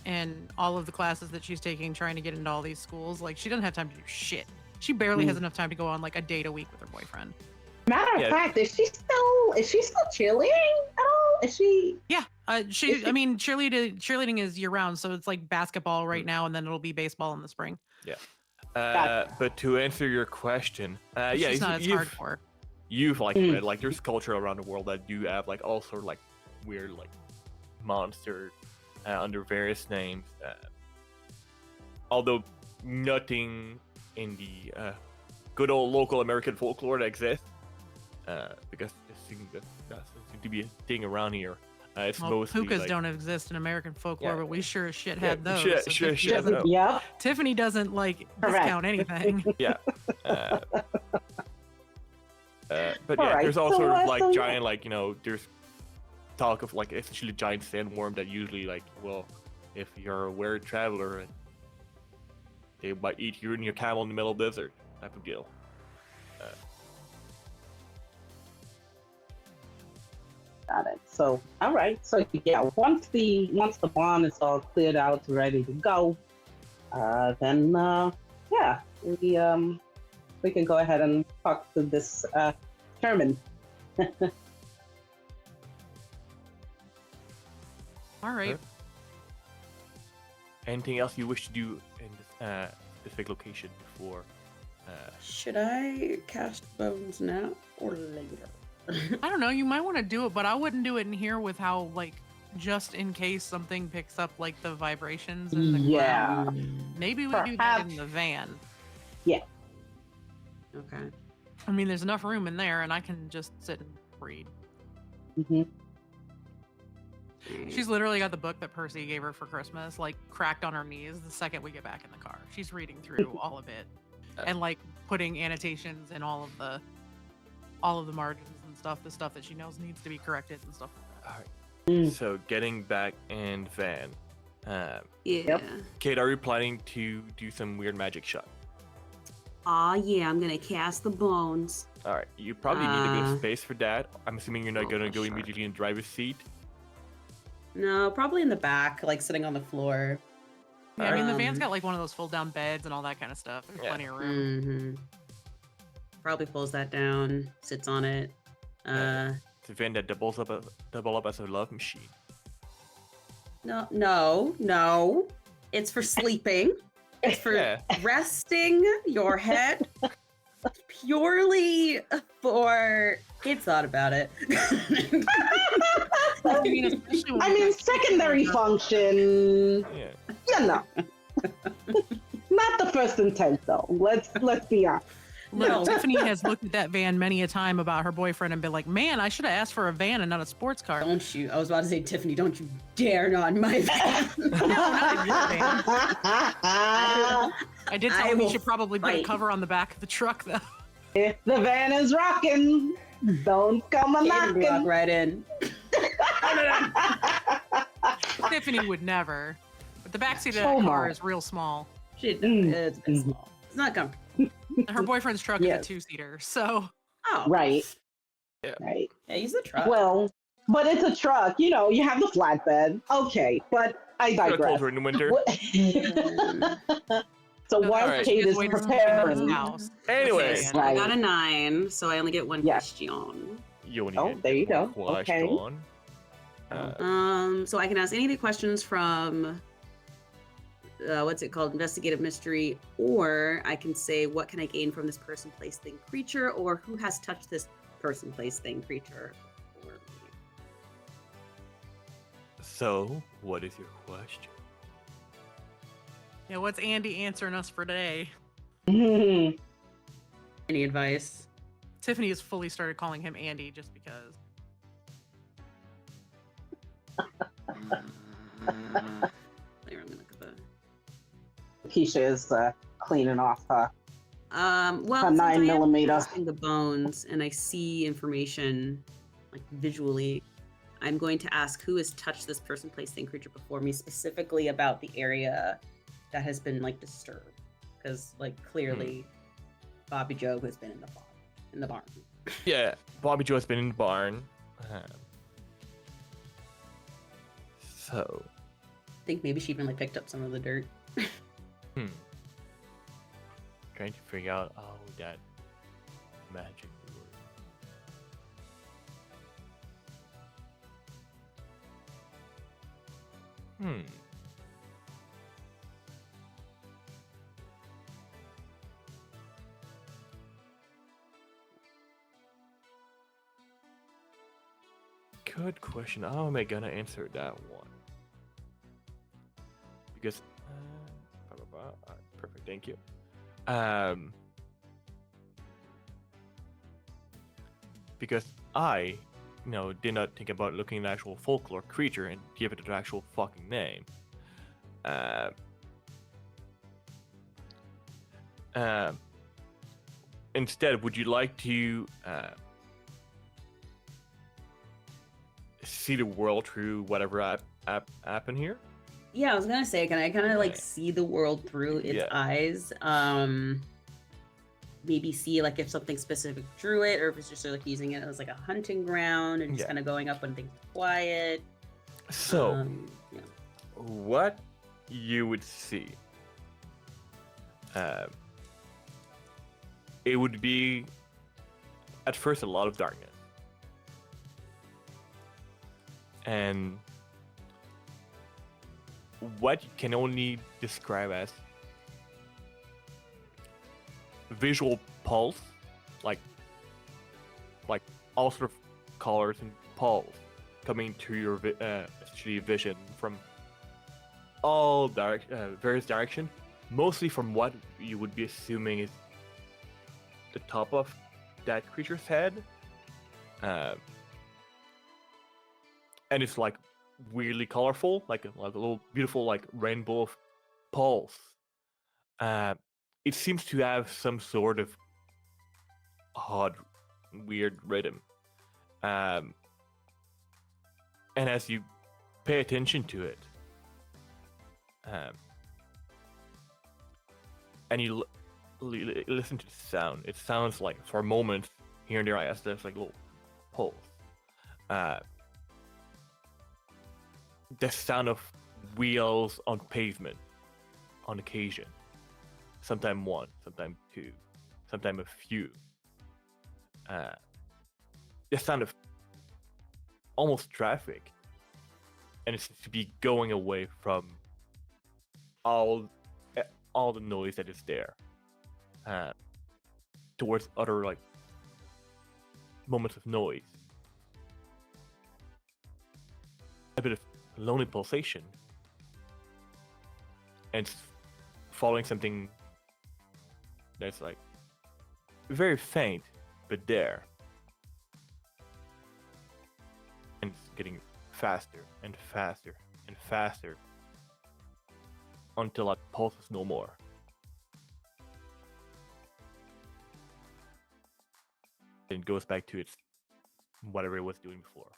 and all of the classes that she's taking, trying to get into all these schools, she doesn't have time to do shit. She barely has enough time to go on a date a week with her boyfriend. Matter of Yeah. fact, is she still cheerleading at all? Is she? Yeah, cheerleading is year round, so it's basketball right now, and then it'll be baseball in the spring. But to answer your question, But yeah, she's not as you've hardcore. read there's culture around the world that do have all sort of weird monsters under various names. Although nothing in the good old local American folklore that exists, because this thing that seems to be a thing around here. It's Well, mostly pukas don't exist in American folklore, Yeah. but we sure as shit Yeah, had those. shit- so shit- Tiffany shit. doesn't- No. Yep. Tiffany doesn't discount anything. yeah. But yeah, Alright, there's also so, so- giant there's talk of essentially giant sandworm that usually if you're a weird traveler, they might eat you and your camel in the middle of the desert type of deal. Got it. So, all right. So, yeah, once the barn is all cleared out, ready to go, then we can go ahead and talk to this Sherman. All right. Sure. anything else you wish to do in this specific location before? Should I cast bones now or later? I don't know. You might want to do it, but I wouldn't do it in here with how, like, just in case something picks up, like, the vibrations in the Yeah. ground. Maybe we do that in the van. Yeah. Okay. I mean, there's enough room in there, and I can just sit and read. Hmm. She's literally got the book that Percy gave her for Christmas, like, cracked on her knees the second we get back in the car. She's reading through all of it and, like, putting annotations in all of the margins and stuff, the stuff that she knows needs to be corrected and stuff like that. All right. Mm. So getting back in van. Yeah. Cade, are you planning to do some weird magic shot? Yeah, I'm gonna cast the bones. All right. You probably need a bit of Uh, space for that. I'm assuming you're not oh, gonna go sure. immediately in the driver's seat. No, probably in the back, like sitting on the floor. Yeah, I mean, the Um, van's got, like, one of those fold-down beds and all that kind of stuff. There's Yeah. plenty of room. Mm-hmm. Probably pulls that down, sits on it. It's a van that double up as a love machine. No. It's for sleeping. It's for Yeah. resting your head. Purely for kids thought about it. I mean, especially when I we mean, got- secondary function. Yeah. You know. Not the first intent, though. Let's be honest. Look, No. Tiffany has looked at that van many a time about her boyfriend and been like, man, I should have asked for a van and not a sports car. Don't you? I was about to say, Tiffany, don't you dare not in my van. not in your van. I did tell I him he will should probably put a fight. cover on the back of the truck, though. If the van is rocking, don't come a Cade would walk knocking. right in. Tiffany would never. But the backseat of that Oh car my. is real small. It's Mm. small. It's not comfortable. Her boyfriend's truck Yes. is a two-seater, so Oh, Right. Yeah. Right. Yeah, use the truck. Well, but it's a truck. You know, you have the flatbed. Okay, but I Got digress. colder in the winter. So while Alright. Cade is Just wait for something in his preparing, house. Anyway, Okay. I Right. got a 9, so I only get one Yeah. question. you only Oh, get there you one go. Okay. question. So I can ask any of the questions from what's it called, investigative mystery, or I can say what can I gain from this person, place, thing, creature, or who has touched this person, place, thing, creature, or me. So, what is your question? Yeah, what's Andy answering us for today? Mhm. Any advice? Tiffany has fully started calling him Andy just because. Here, let me look at the. Keisha is cleaning off her. Well, A since 9 I am millimeter. casting the bones and I see information like visually, I'm going to ask who has touched this person, place, thing, creature before me, specifically about the area that has been like disturbed, because like clearly, Bobby Joe has been in the barn. Yeah, Bobby Joe has been in the barn. So, I think maybe she even like picked up some of the dirt. trying to figure out how that magic works. Good question. How am I gonna answer that one? Because, alright, perfect. Thank you. Because I, did not think about looking at an actual folklore creature and give it an actual fucking name. Instead, would you like to see the world through whatever app in here? Yeah, I was gonna say, can I kind of like Right. see the world through its Yeah. eyes? Maybe see like if something specific drew it, or if it's just like using it as like a hunting ground and just Yeah. kind of going up when things are quiet. So, Yeah. what you would see, it would be at first a lot of darkness, what you can only describe as visual pulse, like all sort of colors and pulse coming to your essentially vision from all various direction, mostly from what you would be assuming is the top of that creature's head, and it's like weirdly colorful, like a little beautiful like rainbow of pulse. It seems to have some sort of odd, weird rhythm. And as you pay attention to it, and you listen to the sound, it sounds like for a moment here and there, as there's like a little pulse. The sound of wheels on pavement on occasion. Sometimes one, sometimes two, sometimes a few. The sound of almost traffic, and it seems to be going away from all the noise that is there, towards other like moments of noise. A bit of lonely pulsation, and it's following something that's like very faint, but there. And it's getting faster and faster and faster until it pulses no more. And it goes back to its whatever it was doing before.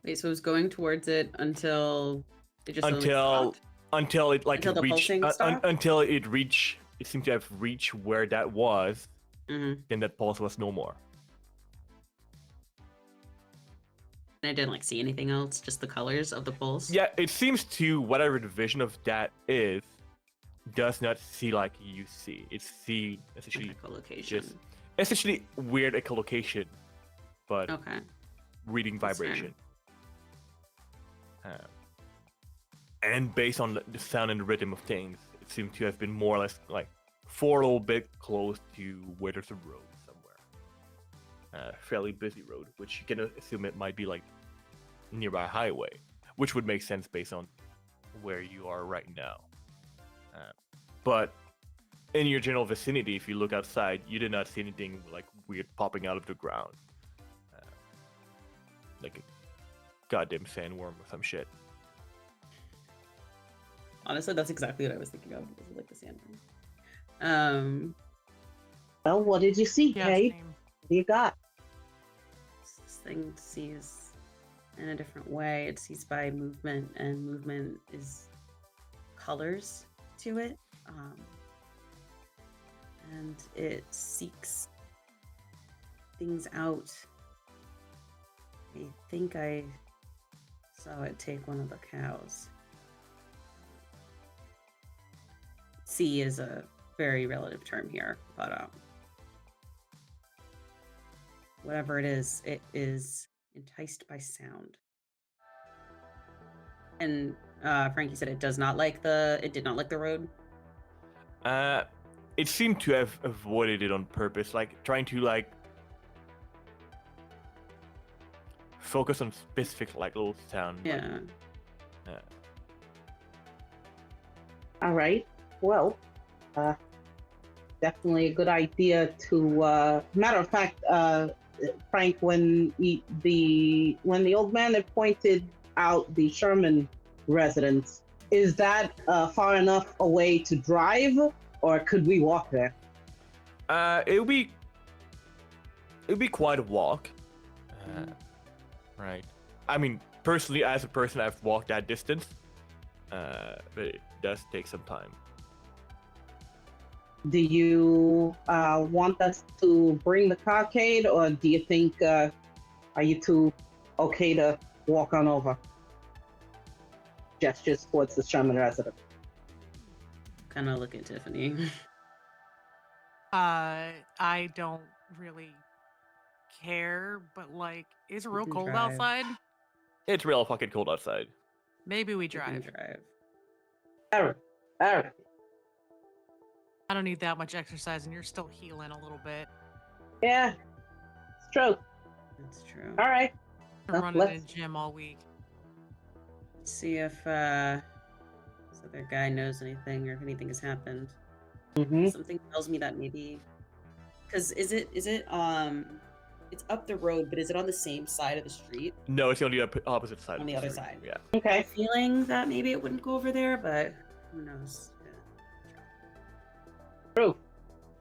Wait, so it was going towards it until it just suddenly until stopped? until it like Until the reached pulsing stopped? until it reached. It seemed to have reached where that was. Mm-hmm. Then that pulse was no more. And I didn't like see anything else, just the colors of the pulse. Yeah, it seems to whatever the vision of that is, does not see like you see. It see essentially Echolocation. just essentially weird echolocation, but Okay. reading That's fair. vibration. And based on the sound and the rhythm of things, it seemed to have been more or less like for a little bit close to where there's a road somewhere. Fairly busy road, which you can assume it might be like nearby highway, which would make sense based on where you are right now. But in your general vicinity, if you look outside, you did not see anything like weird popping out of the ground. Like a goddamn sandworm or some shit. Honestly, that's exactly what I was thinking of. It was like the sandworm. Well, what did you see, Yeah, Cade? same. What do you got? This thing sees in a different way. It sees by movement, and movement is colors to it. And it seeks things out. I think I saw it take one of the cows. See is a very relative term here, but whatever it is enticed by sound. And Frankie said it did not like the road. It seemed to have avoided it on purpose, like trying to like focus on specific like little sound. Yeah. All right. Well, definitely a good idea to. Matter of fact, Frank, when the old man had pointed out the Sherman residence, is that far enough away to drive, or could we walk there? It would be quite a walk. Right. I mean, personally, as a person, I've walked that distance, but it does take some time. Do you want us to bring the car, Cade, or do you think are you two okay to walk on over? Gestures towards the Sherman residence. Kind of look at Tiffany. I don't really care, but like, it's real can cold drive. outside. It's real fucking cold outside. Maybe we You can drive. drive. All right. All right. I don't need that much exercise, and you're still healing a little bit. Yeah, it's true. That's true. All right. Been Well, running in let's- a gym all week. Let's see if this other guy knows anything or if anything has happened. Mhm. Something tells me that maybe, because is it it's up the road, but is it on the same side of the street? No, it's on the opposite side. On of the other street. side. Yeah. I Okay. have a feeling that maybe it wouldn't go over there, but who knows? True.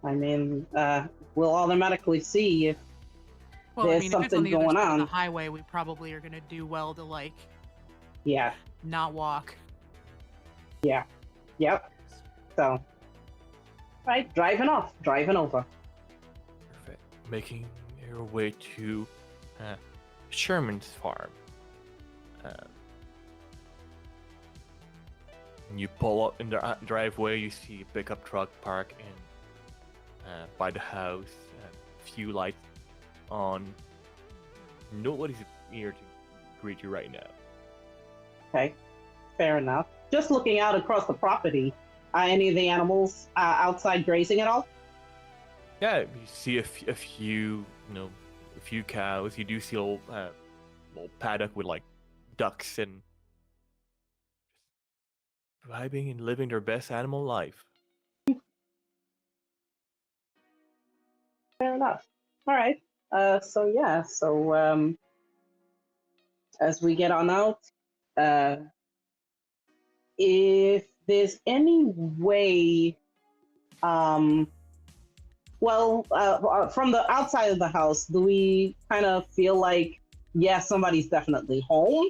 I mean, we'll automatically see if Well, I There's mean, if it's on something the other going side of on. the highway, we probably are gonna do well to like yeah. not walk. Yep. So, right, driving over. Perfect. Making your way to Sherman's farm. You pull up in the driveway. You see a pickup truck parked in by the house. Few lights on. Nobody's here to greet you right now. Okay, fair enough. Just looking out across the property, are any of the animals outside grazing at all? Yeah, you see a few, a few cows. You do see a little paddock with like ducks and vibing and living their best animal life. Fair enough. All right. So as we get on out, if there's any way, from the outside of the house, do we kind of feel like, yeah, somebody's definitely home?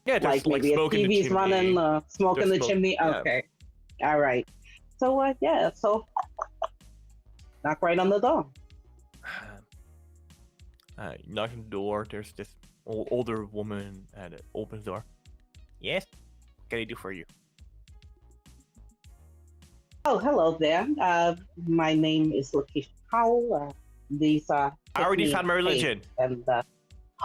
Yeah, there's Like maybe a smoke in the TV's chimney. running, smoke in There's the smoke, chimney. yeah. Okay. All right. So so knock right on the door. You knock on the door. There's this older woman and it opens the door. Yes, what can I do for you? Oh, hello there. My name is Lakeisha Howell. These are. I already Tiffany found my and Cade. religion. And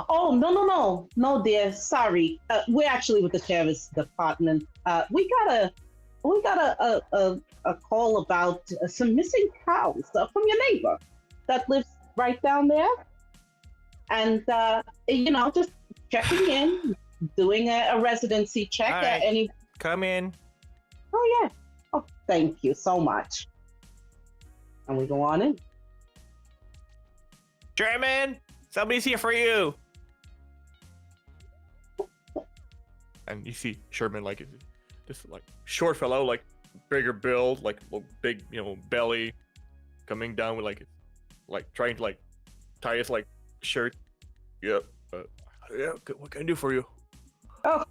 oh no, dear. Sorry. We're actually with the sheriff's department. We got a call about some missing cows from your neighbor that lives right down there, and just checking in, doing a residency check. All right. Any? Come in. Oh yeah. Oh, thank you so much. And we go on in. German, somebody's here for you. And you see Sherman like this like short fellow, like bigger build, like big, belly, coming down with like trying to like tie his like shirt. Yep. Yeah. What can I do for you? Oh,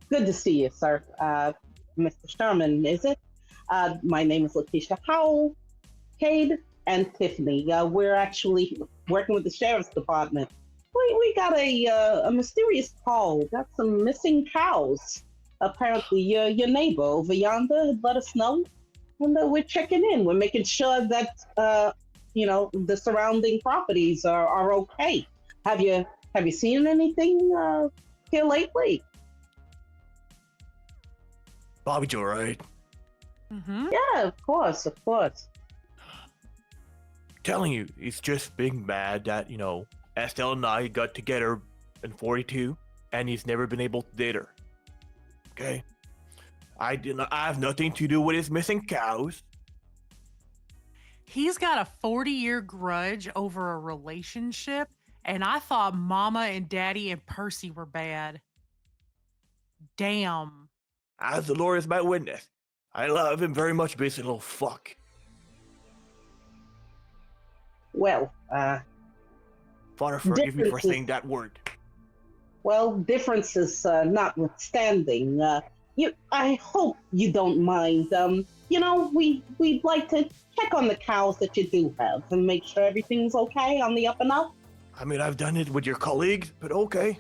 good to see you, sir. Mr. Sherman, is it? My name is Lakeisha Howell, Cade, and Tiffany. We're actually working with the sheriff's department. We got a mysterious call. Got some missing cows. Apparently, your neighbor over yonder had let us know, and we're checking in. We're making sure that the surrounding properties are okay. Have you seen anything here lately? Bobby's all right. Mm-hmm. Yeah, of course. Telling you, he's just being mad that, Estelle and I got together in 42, and he's never been able to date her. Okay? I have nothing to do with his missing cows. He's got a 40-year grudge over a relationship, and I thought Mama and Daddy and Percy were bad. Damn. As the Lord is my witness, I love him very much, but he's a little fuck. Well, Father, forgive me for Differences- saying that word. differences notwithstanding, I hope you don't mind. We'd like to check on the cows that you do have and make sure everything's okay on the up and up. I mean, I've done it with your colleagues, but okay.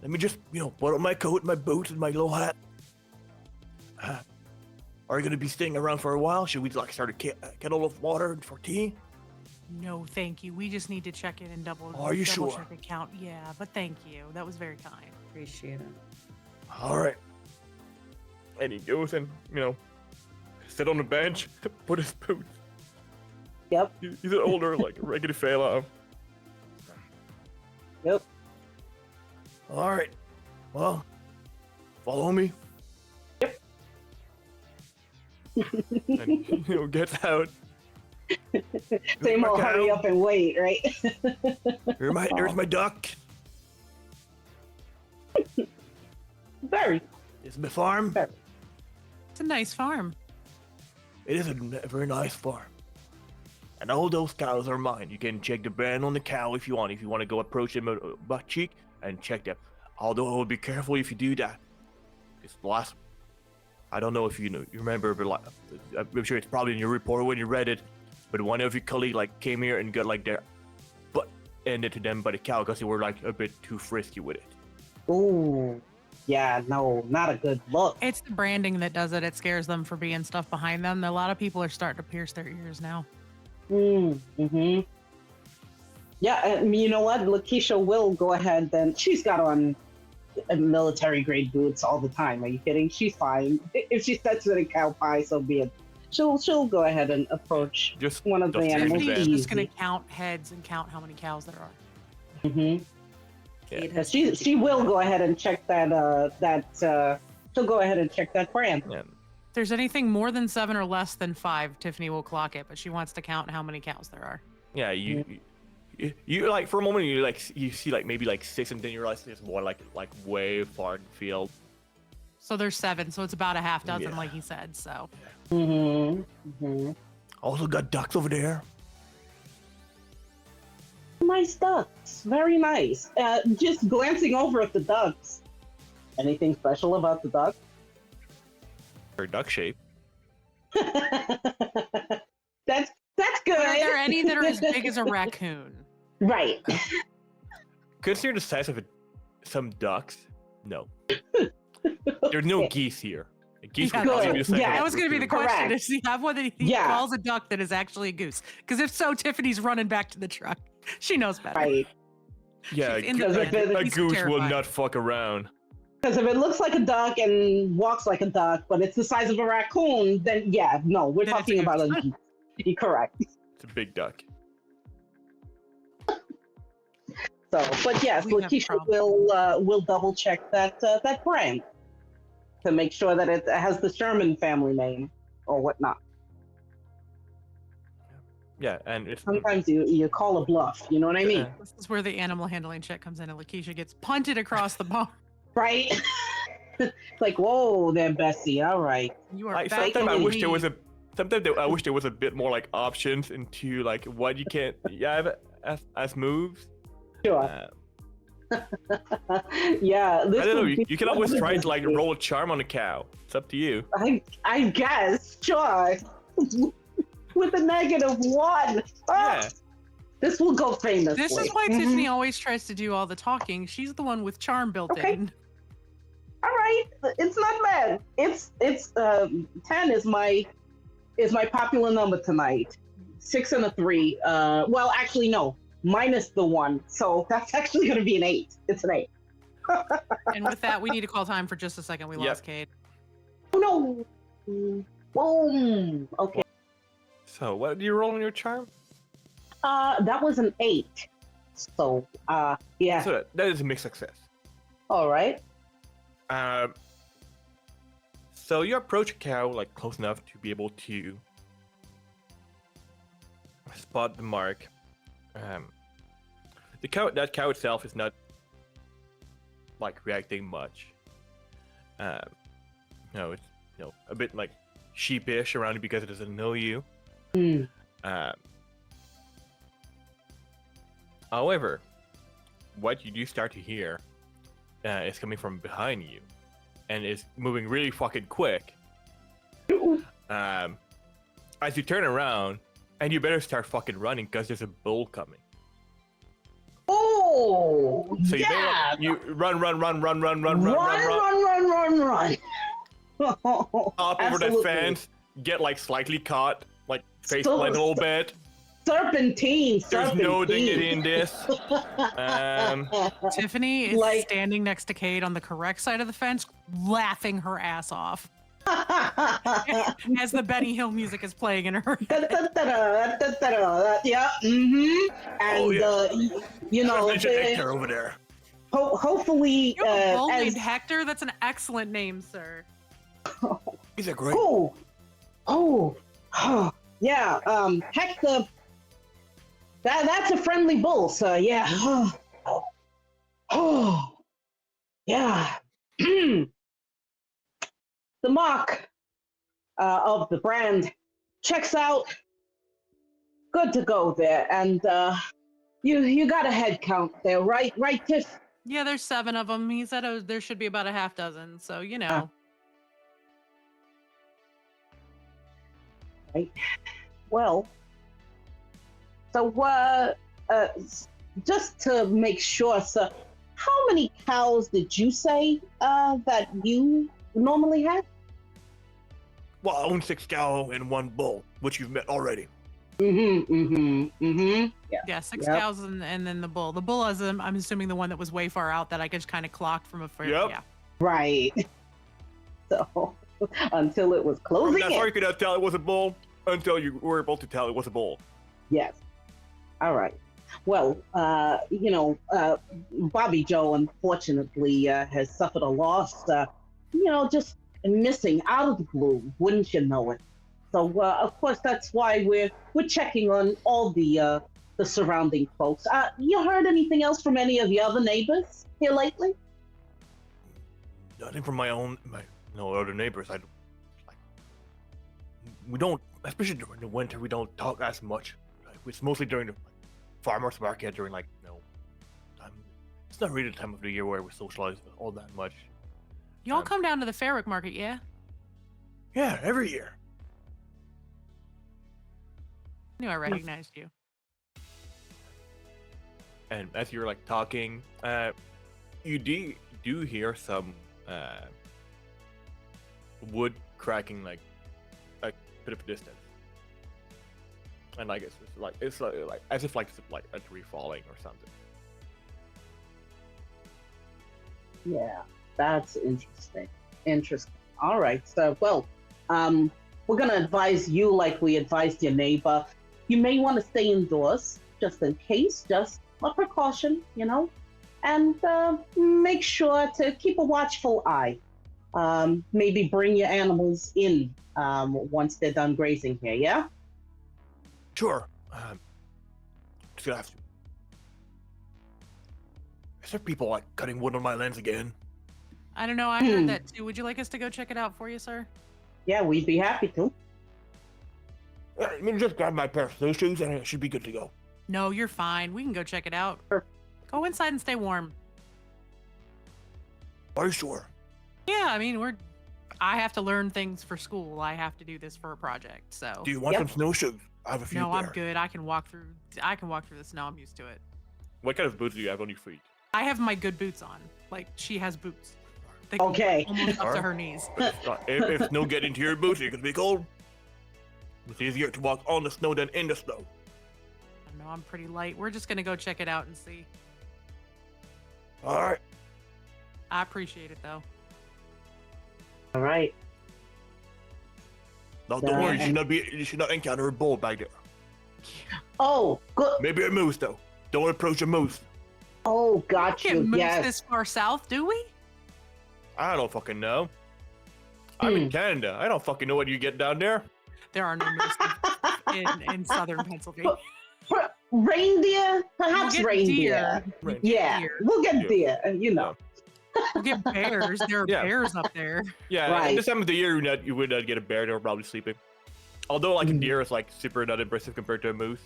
Let me just, put on my coat, my boots, and my little hat. Are you going to be staying around for a while? Should we, start a kettle of water for tea? No, thank you. We just need to check in and double Are you double sure? check the count. Yeah, but thank you. That was very kind. Appreciate it. All right. And he goes and, sit on the bench, put his boots. Yep. He's an older, like, regular fella. Yep. All right. Well, follow me. And, gets out. Same old hurry up and wait, right? Here's my duck. Very. This is my farm. Very. It's a nice farm. It is a very nice farm. And all those cows are mine. You can check the brand on the cow if you want. If you want to go approach them butt cheek and check them. Although I would be careful if you do that. Because last, I don't know if you remember, but I'm sure it's probably in your report when you read it. But one of your colleagues came here and got their butt ended to them by the cow because they were a bit too frisky with it. Ooh. Yeah, no, not a good look. It's the branding that does it. It scares them for being stuff behind them. A lot of people are starting to pierce their ears now. Mm-hmm. Yeah, and you know what? Lakeisha will go ahead then. She's got on military grade boots all the time. Are you kidding? She's fine. If she sets it in cow pie, so be it. She'll go ahead and approach Just one of the just animals. take Tiffany's it just going easy. to count heads and count how many cows there are. Mm-hmm. Cade Yeah, has she 20 will cows. go ahead and check she'll go ahead and check that brand. Yeah. If there's anything more than 7 or less than 5, Tiffany will clock it, but she wants to count how many cows there are. Yeah, you for a moment you see maybe 6 and then you realize there's more like way far in the field. So there's 7, so it's about a half dozen, Yeah. like he said. So Mm-hmm. Mm-hmm. Also got ducks over there. Nice ducks. Very nice. Just glancing over at the ducks. Anything special about the ducks? Or duck shape. That's good. are there any that are as big as a raccoon? Right. Consider the size of some ducks. No. There's no geese here. Geese Yeah, would probably be the size yeah. of That a was going to be the raccoon. question. Correct. Does he have one that he Yeah. calls a duck that is actually a goose? Because if so, Tiffany's running back to the truck. She knows better. Right. Yeah, She's Because if independent. it- a He's goose will terrified. not fuck around. Because if it looks like a duck and walks like a duck, but it's the size of a raccoon, then yeah, no, we're Then it's talking a about a goose. geese. You're correct. It's a big duck. So, but yes, We have a Lakeisha problem. will double check that brand to make sure that it has the Sherman family name or whatnot. Yeah, and it's Sometimes you call a bluff. You know what I mean? This is where the animal handling check comes in, and Lakeisha gets punted across the bar. Right? It's like, whoa, there, Bessie. All right. You are Like, back sometimes I in the wish there was lead. I wish there was a bit more options into what you can't have as moves. Sure. Yeah. I don't know. You can always try to roll a charm on a cow. It's up to you. I guess. Sure. With a -1. Ah, Yeah. this will go famously. This is why Mhm. Tiffany always tries to do all the talking. She's the one with charm built Okay. in. All right, it's not bad. It's 10 is my popular number tonight. 6 and a 3. Well, actually no, minus the 1. So that's actually going to be an 8. It's an 8. And with that, we need to call time for just a second. We Yep. lost Cade. Oh no. Boom. Okay. So, what do you roll on your charm? That was an 8. So yeah. So that is a mixed success. All right. So you approach a cow close enough to be able to spot the mark. That cow itself is not reacting much. No, it's a bit sheepish around you because it doesn't know you. Hmm. However, what you do start to hear is coming from behind you, and is moving really fucking quick. As you turn around, and you better start fucking running because there's a bull coming. Oh, So you yeah. better, you run, Run. hop over the Absolutely. fence, get slightly caught, face So- plant a little bit, Serpentine. There's no dignity in this. Tiffany is Like- standing next to Cade on the correct side of the fence, laughing her ass off as the Benny Hill music is playing in her head. Yeah. And Oh, yeah. you know, Mention Hector over there. hopefully, You have a bull as named Hector? That's an excellent name, sir. He's a great. oh, yeah. Hector. That's a friendly bull, sir. Yeah. Oh, yeah. The mark of the brand checks out. Good to go there, and you got a head count there, right, Tiff? Yeah, there's 7 of them. He said there should be about a half dozen, so you know. Right. Well, so just to make sure, sir, how many cows did you say that you normally have? Well, I own 6 cow and 1 bull, which you've met already. Yeah. Yeah, 6 Yep. cows and then the bull. The bull is, I'm assuming, the one that was way far out that I just kind of clocked from a far. Yep. Yeah. Right. So until it was closing That's why in. you could not tell it was a bull until you were able to tell it was a bull. Yes. All right. Well, Bobby Joe unfortunately has suffered a loss. Just missing out of the blue, wouldn't you know it? So of course that's why we're checking on all the surrounding folks. You heard anything else from any of the other neighbors here lately? Nothing from my other neighbors. We don't, especially during the winter, we don't talk as much. It's mostly during the farmers market, during time. It's not really the time of the year where we socialize all that much. Y'all come down to the Fairwick market, yeah? Yeah, every year. I knew I recognized you. And as you're talking, you do hear some wood cracking a bit of a distance, and it's as if a tree falling or something. Yeah, that's interesting. All right. So, well, we're going to advise you like we advised your neighbor. You may want to stay indoors just in case, just a precaution, and make sure to keep a watchful eye. Maybe bring your animals in once they're done grazing here, yeah? Sure. Just gonna have to. Is there people cutting wood on my lands again? I don't know. I heard that too. Would you like us to go check it out for you, sir? Yeah, we'd be happy to. I mean, just grab my pair of snowshoes and it should be good to go. No, you're fine. We can go check it out. Sure. Go inside and stay warm. Are you sure? Yeah, I mean, I have to learn things for school. I have to do this for a project, so. Do you want Yep. some snowshoes? I have a few No, there. I'm good. I can walk through the snow. I'm used to it. What kind of boots do you have on your feet? I have my good boots on. Like, she has boots. They go Okay. almost up to Alright. her knees. If snow get into your boots, it could be cold. It's easier to walk on the snow than in the snow. I know I'm pretty light. We're just gonna go check it out and see. All right. I appreciate it though. All right. No, don't worry. You should not encounter a bull back there. Oh, good. Maybe a moose though. Don't approach a moose. Oh, We got can't you. move Yes. this far south, do we? I don't fucking know. I'm in Canada. I don't fucking know what you get down there. There are no moose in southern Pennsylvania. Reindeer? Perhaps We'll get reindeer. deer. Yeah, Deer. we'll get deer, We'll get bears. There are Yeah. bears up there. Yeah, Right. at this time of the year, you would not get a bear. They're probably sleeping. Although, a deer is super not impressive compared to a moose.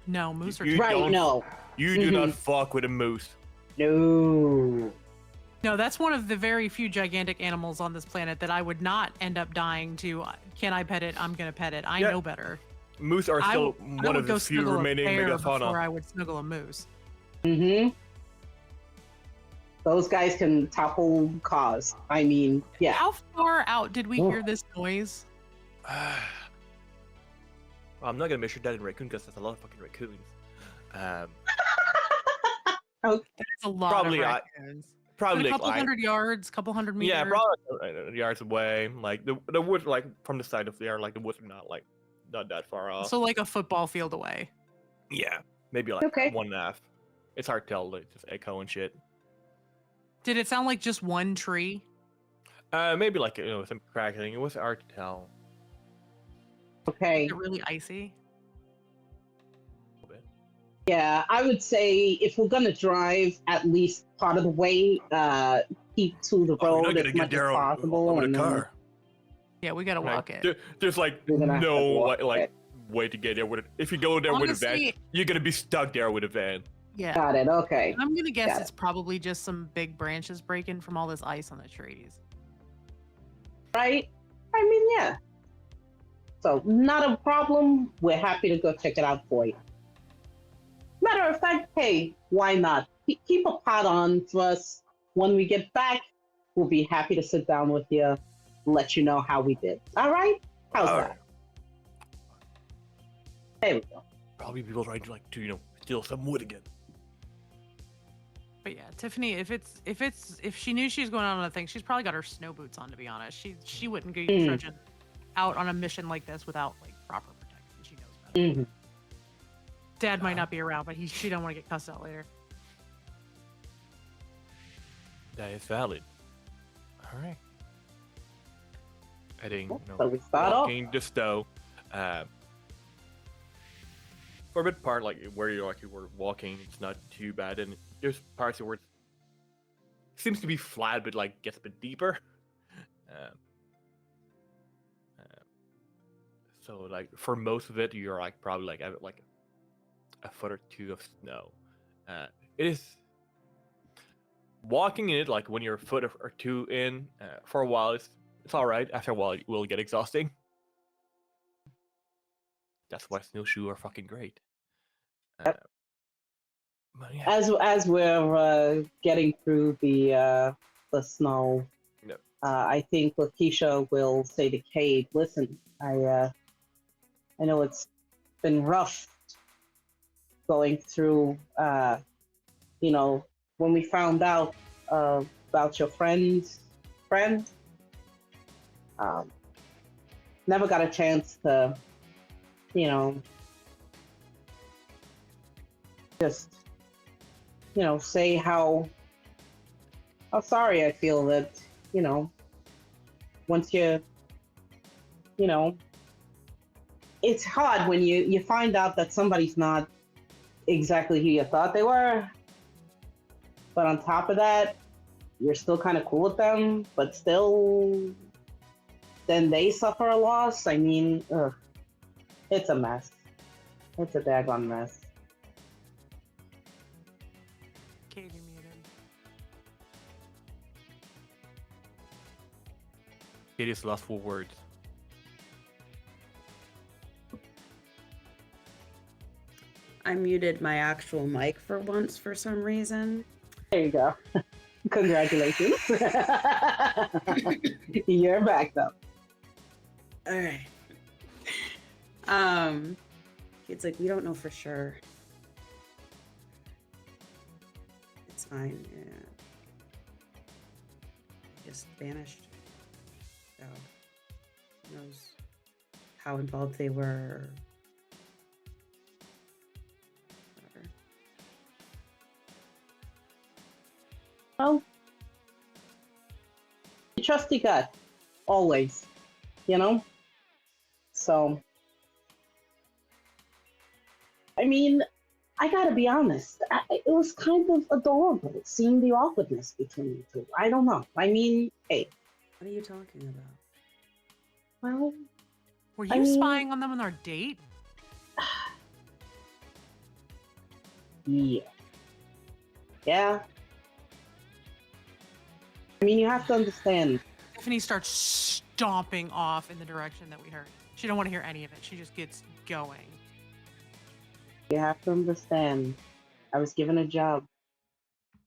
No, moose are You Right, don't- no. You do not fuck with a moose. No. No, that's one of the very few gigantic animals on this planet that I would not end up dying to. Can I pet it? I'm gonna pet it. I Yeah. know better. Moose are I still would one of go the few snuggle a remaining bear before megafauna. I would snuggle a moose. Mm-hmm. Those guys can topple cars. I mean, yeah. How far out did we hear this noise? Well, I'm not gonna measure that in raccoon because that's a lot of fucking raccoons. Okay. It's a lot Probably of I- raccoons. Is it Probably a couple like hundred yards, couple hundred meters. yeah, probably yards away. Like the woods, like from the side of there, like the woods are not that far off. So like a football field away. Yeah, maybe like Okay. 1.5. It's hard to tell, like just echo and shit. Did it sound like just one tree? Maybe like some crackling. It was hard to tell. Okay. Is it really icy? A little bit. Yeah, I would say if we're gonna drive at least part of the way, keep to the road as much as possible. And then Yeah, we gotta Like, walk it. there's like We're gonna have to no walk like it. way to get there with it. If you go there with a van, Honestly, you're gonna be stuck there with a van. yeah. Got it. Okay. I'm gonna guess Got it's probably just some big branches breaking from all this ice on the trees. Right? I mean, yeah. So, not a problem. We're happy to go check it out for you. Matter of fact, hey, why not? Keep a pot on for us. When we get back, we'll be happy to sit down with you, let you know how we did. All right? How's Alright. that? There we go. Probably people trying to steal some wood again. But yeah, Tiffany, if she knew she was going on a thing, she's probably got her snow boots on. To be honest, she wouldn't go trudging out on a mission like this without like proper protection. She knows better. Mhm. Dad might not be around, but she don't want to get cussed out later. That is valid. All right. Heading, So we start off. walking the stove. For a bit part, like where you were walking, it's not too bad, and there's parts where it seems to be flat, but like gets a bit deeper. So like for most of it, you're like probably like at like a foot or two of snow. It is walking in it like when you're a foot or two in for a while. It's all right. After a while, it will get exhausting. That's why snowshoes are fucking great. But yeah. As we're getting through the snow, Yep. I think Lakeisha will say to Cade, "Listen, I know it's been rough going through. When we found out about your friend, never got a chance to, just, say how sorry I feel that, once it's hard when you find out that somebody's not exactly who you thought they were, but on top of that, you're still kind of cool with them, but still, then they suffer a loss. I mean, it's a mess. It's a daggone mess." Cade, you muted. It is last 4 words. I muted my actual mic for once for some reason. There you go. Congratulations. You're back though. All right. It's like we don't know for sure. It's fine. Yeah. Just vanished. So who knows how involved they were. Whatever. Well, you trust your gut, always, So, I mean, I gotta be honest, it was kind of adorable seeing the awkwardness between you two. I don't know. I mean, hey, What are you talking about? well, Were you I mean- spying on them on our date? yeah. Yeah. I mean, you have to understand. Tiffany starts stomping off in the direction that we heard. She don't want to hear any of it. She just gets going. You have to understand. I was given a job.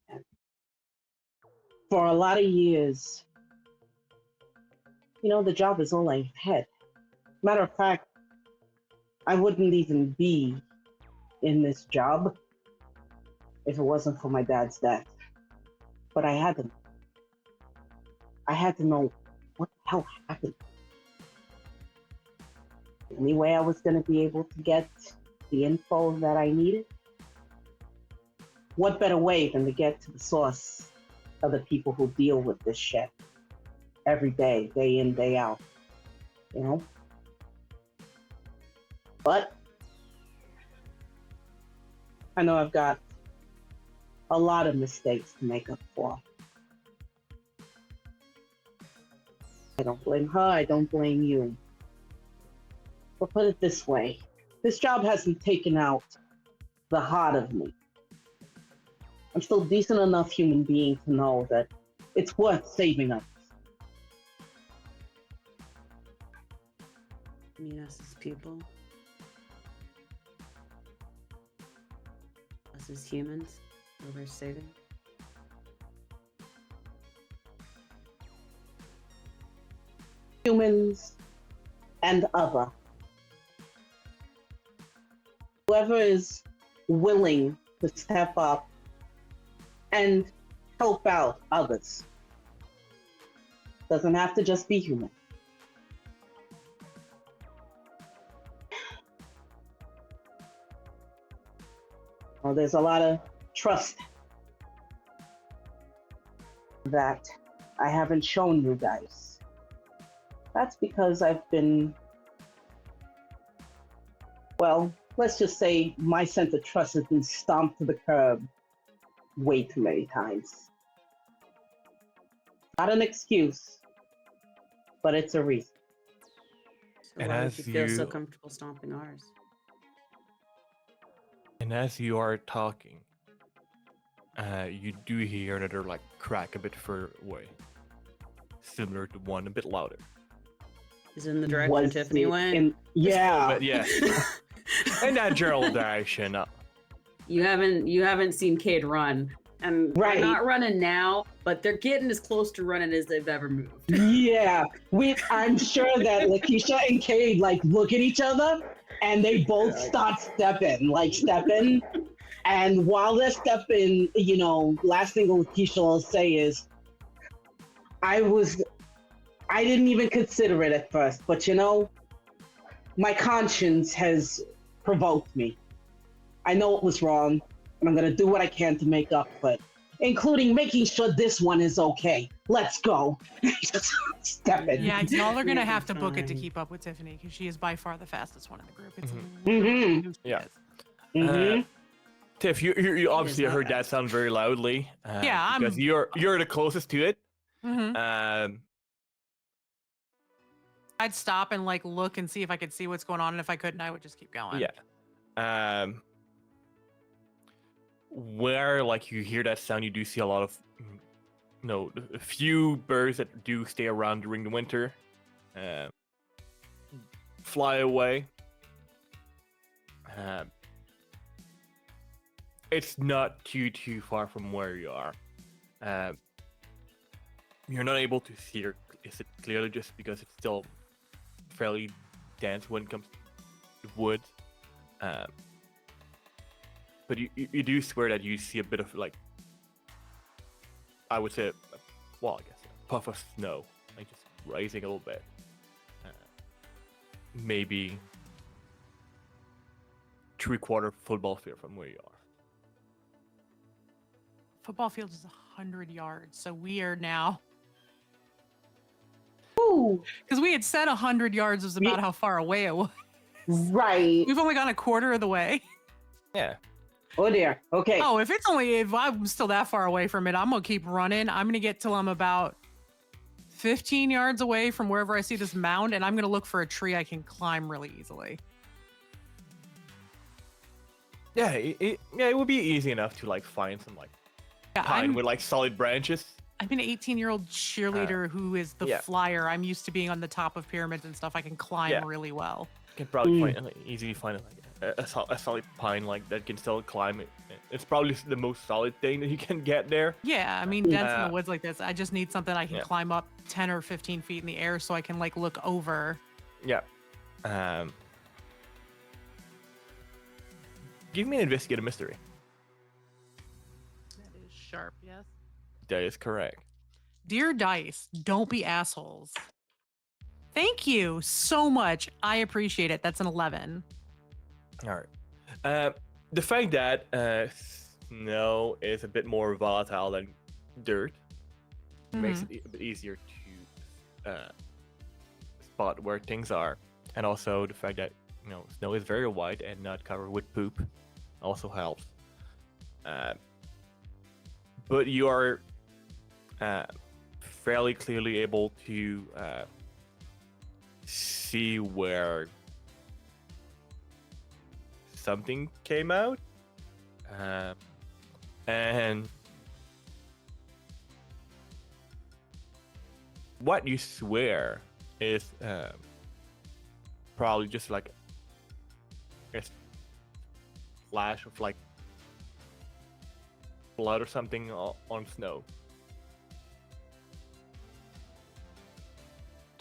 And for a lot of years, the job is all I had. Matter of fact, I wouldn't even be in this job if it wasn't for my dad's death. But I had to know what the hell happened. The only way I was going to be able to get the info that I needed. What better way than to get to the source of the people who deal with this shit every day in, day out, you know? But I know I've got a lot of mistakes to make up for. I don't blame her, I don't blame you. But put it this way, this job hasn't taken out the heart of me. I'm still a decent enough human being to know that it's worth saving us. I mean, us as people. Us as humans. Are worth saving. Humans and other. Whoever is willing to step up and help out others. Doesn't have to just be human. Well, there's a lot of trust that I haven't shown you guys. That's because I've been, well, let's just say my sense of trust has been stomped to the curb way too many times. Not an excuse, but it's a reason. So And why would as you feel so you- comfortable stomping ours? And as you are talking, you do hear another like crack a bit further away, similar to one a bit louder. Is it in the direction Was Tiffany it went? yeah. But yeah, in that general direction. You haven't seen Cade run, and Right. they're not running now, but they're getting as close to running as they've ever moved. Yeah, I'm sure that Lakeisha and Cade like look at each other and they both start stepping. And while they're stepping, you know, last thing Lakeisha will say is, I didn't even consider it at first, but you know, my conscience has provoked me. I know it was wrong, and I'm gonna do what I can to make up for it, including making sure this one is okay. Let's go. Just stepping. Yeah, y'all are gonna You'll have be to book it to fine. keep up with Tiffany because she is by far the fastest one in the group. It's Mhm. literally who she Yeah. is. Mhm. Tiff, you obviously not heard that fast. sound very loudly. Yeah, because you're the closest to it. Mhm. Um, I'd stop and like look and see if I could see what's going on, and if I couldn't, I would just keep going. yeah. Where like you hear that sound, you do see a lot of, a few birds that do stay around during the winter, fly away. It's not too far from where you are. You're not able to see it clearly just because it's still fairly dense when it comes to woods. But you do swear that you see a bit of like, I would say, well, I guess a puff of snow, like just rising a little bit. Maybe 3/4 football field from where you are. Football field is 100 yards, so we are now Ooh, because we had said 100 yards was about Yeah. how far away it was. right. We've only gone a quarter of the way. Yeah. Oh dear. Okay. Oh, if I'm still that far away from it, I'm gonna keep running. I'm gonna get till I'm about 15 yards away from wherever I see this mound, and I'm gonna look for a tree I can climb really easily. Yeah, it would be easy enough to like find some like Yeah, pine with like solid branches. I'm an 18-year-old cheerleader who is the yeah. flyer. I'm used to being on the top of pyramids and stuff. I can climb Yeah. really well. You can probably easily find like a solid pine like that can still climb it. It's probably the most solid thing that you can get there. Yeah, I mean, dense in Uh, the woods like this. I just need something I can yeah. climb up 10 or 15 feet in the air so I can like look over. Yeah. Give me an investigative mystery. That is sharp, yes. That is correct. Dear Dice, don't be assholes. Thank you so much. I appreciate it. That's an 11. All right. The fact that snow is a bit more volatile than dirt makes it a bit easier to spot where things are, and also the fact that snow is very white and not covered with poop also helps. But you are fairly clearly able to see where something came out, and what you swear is probably just like a flash of like blood or something on snow,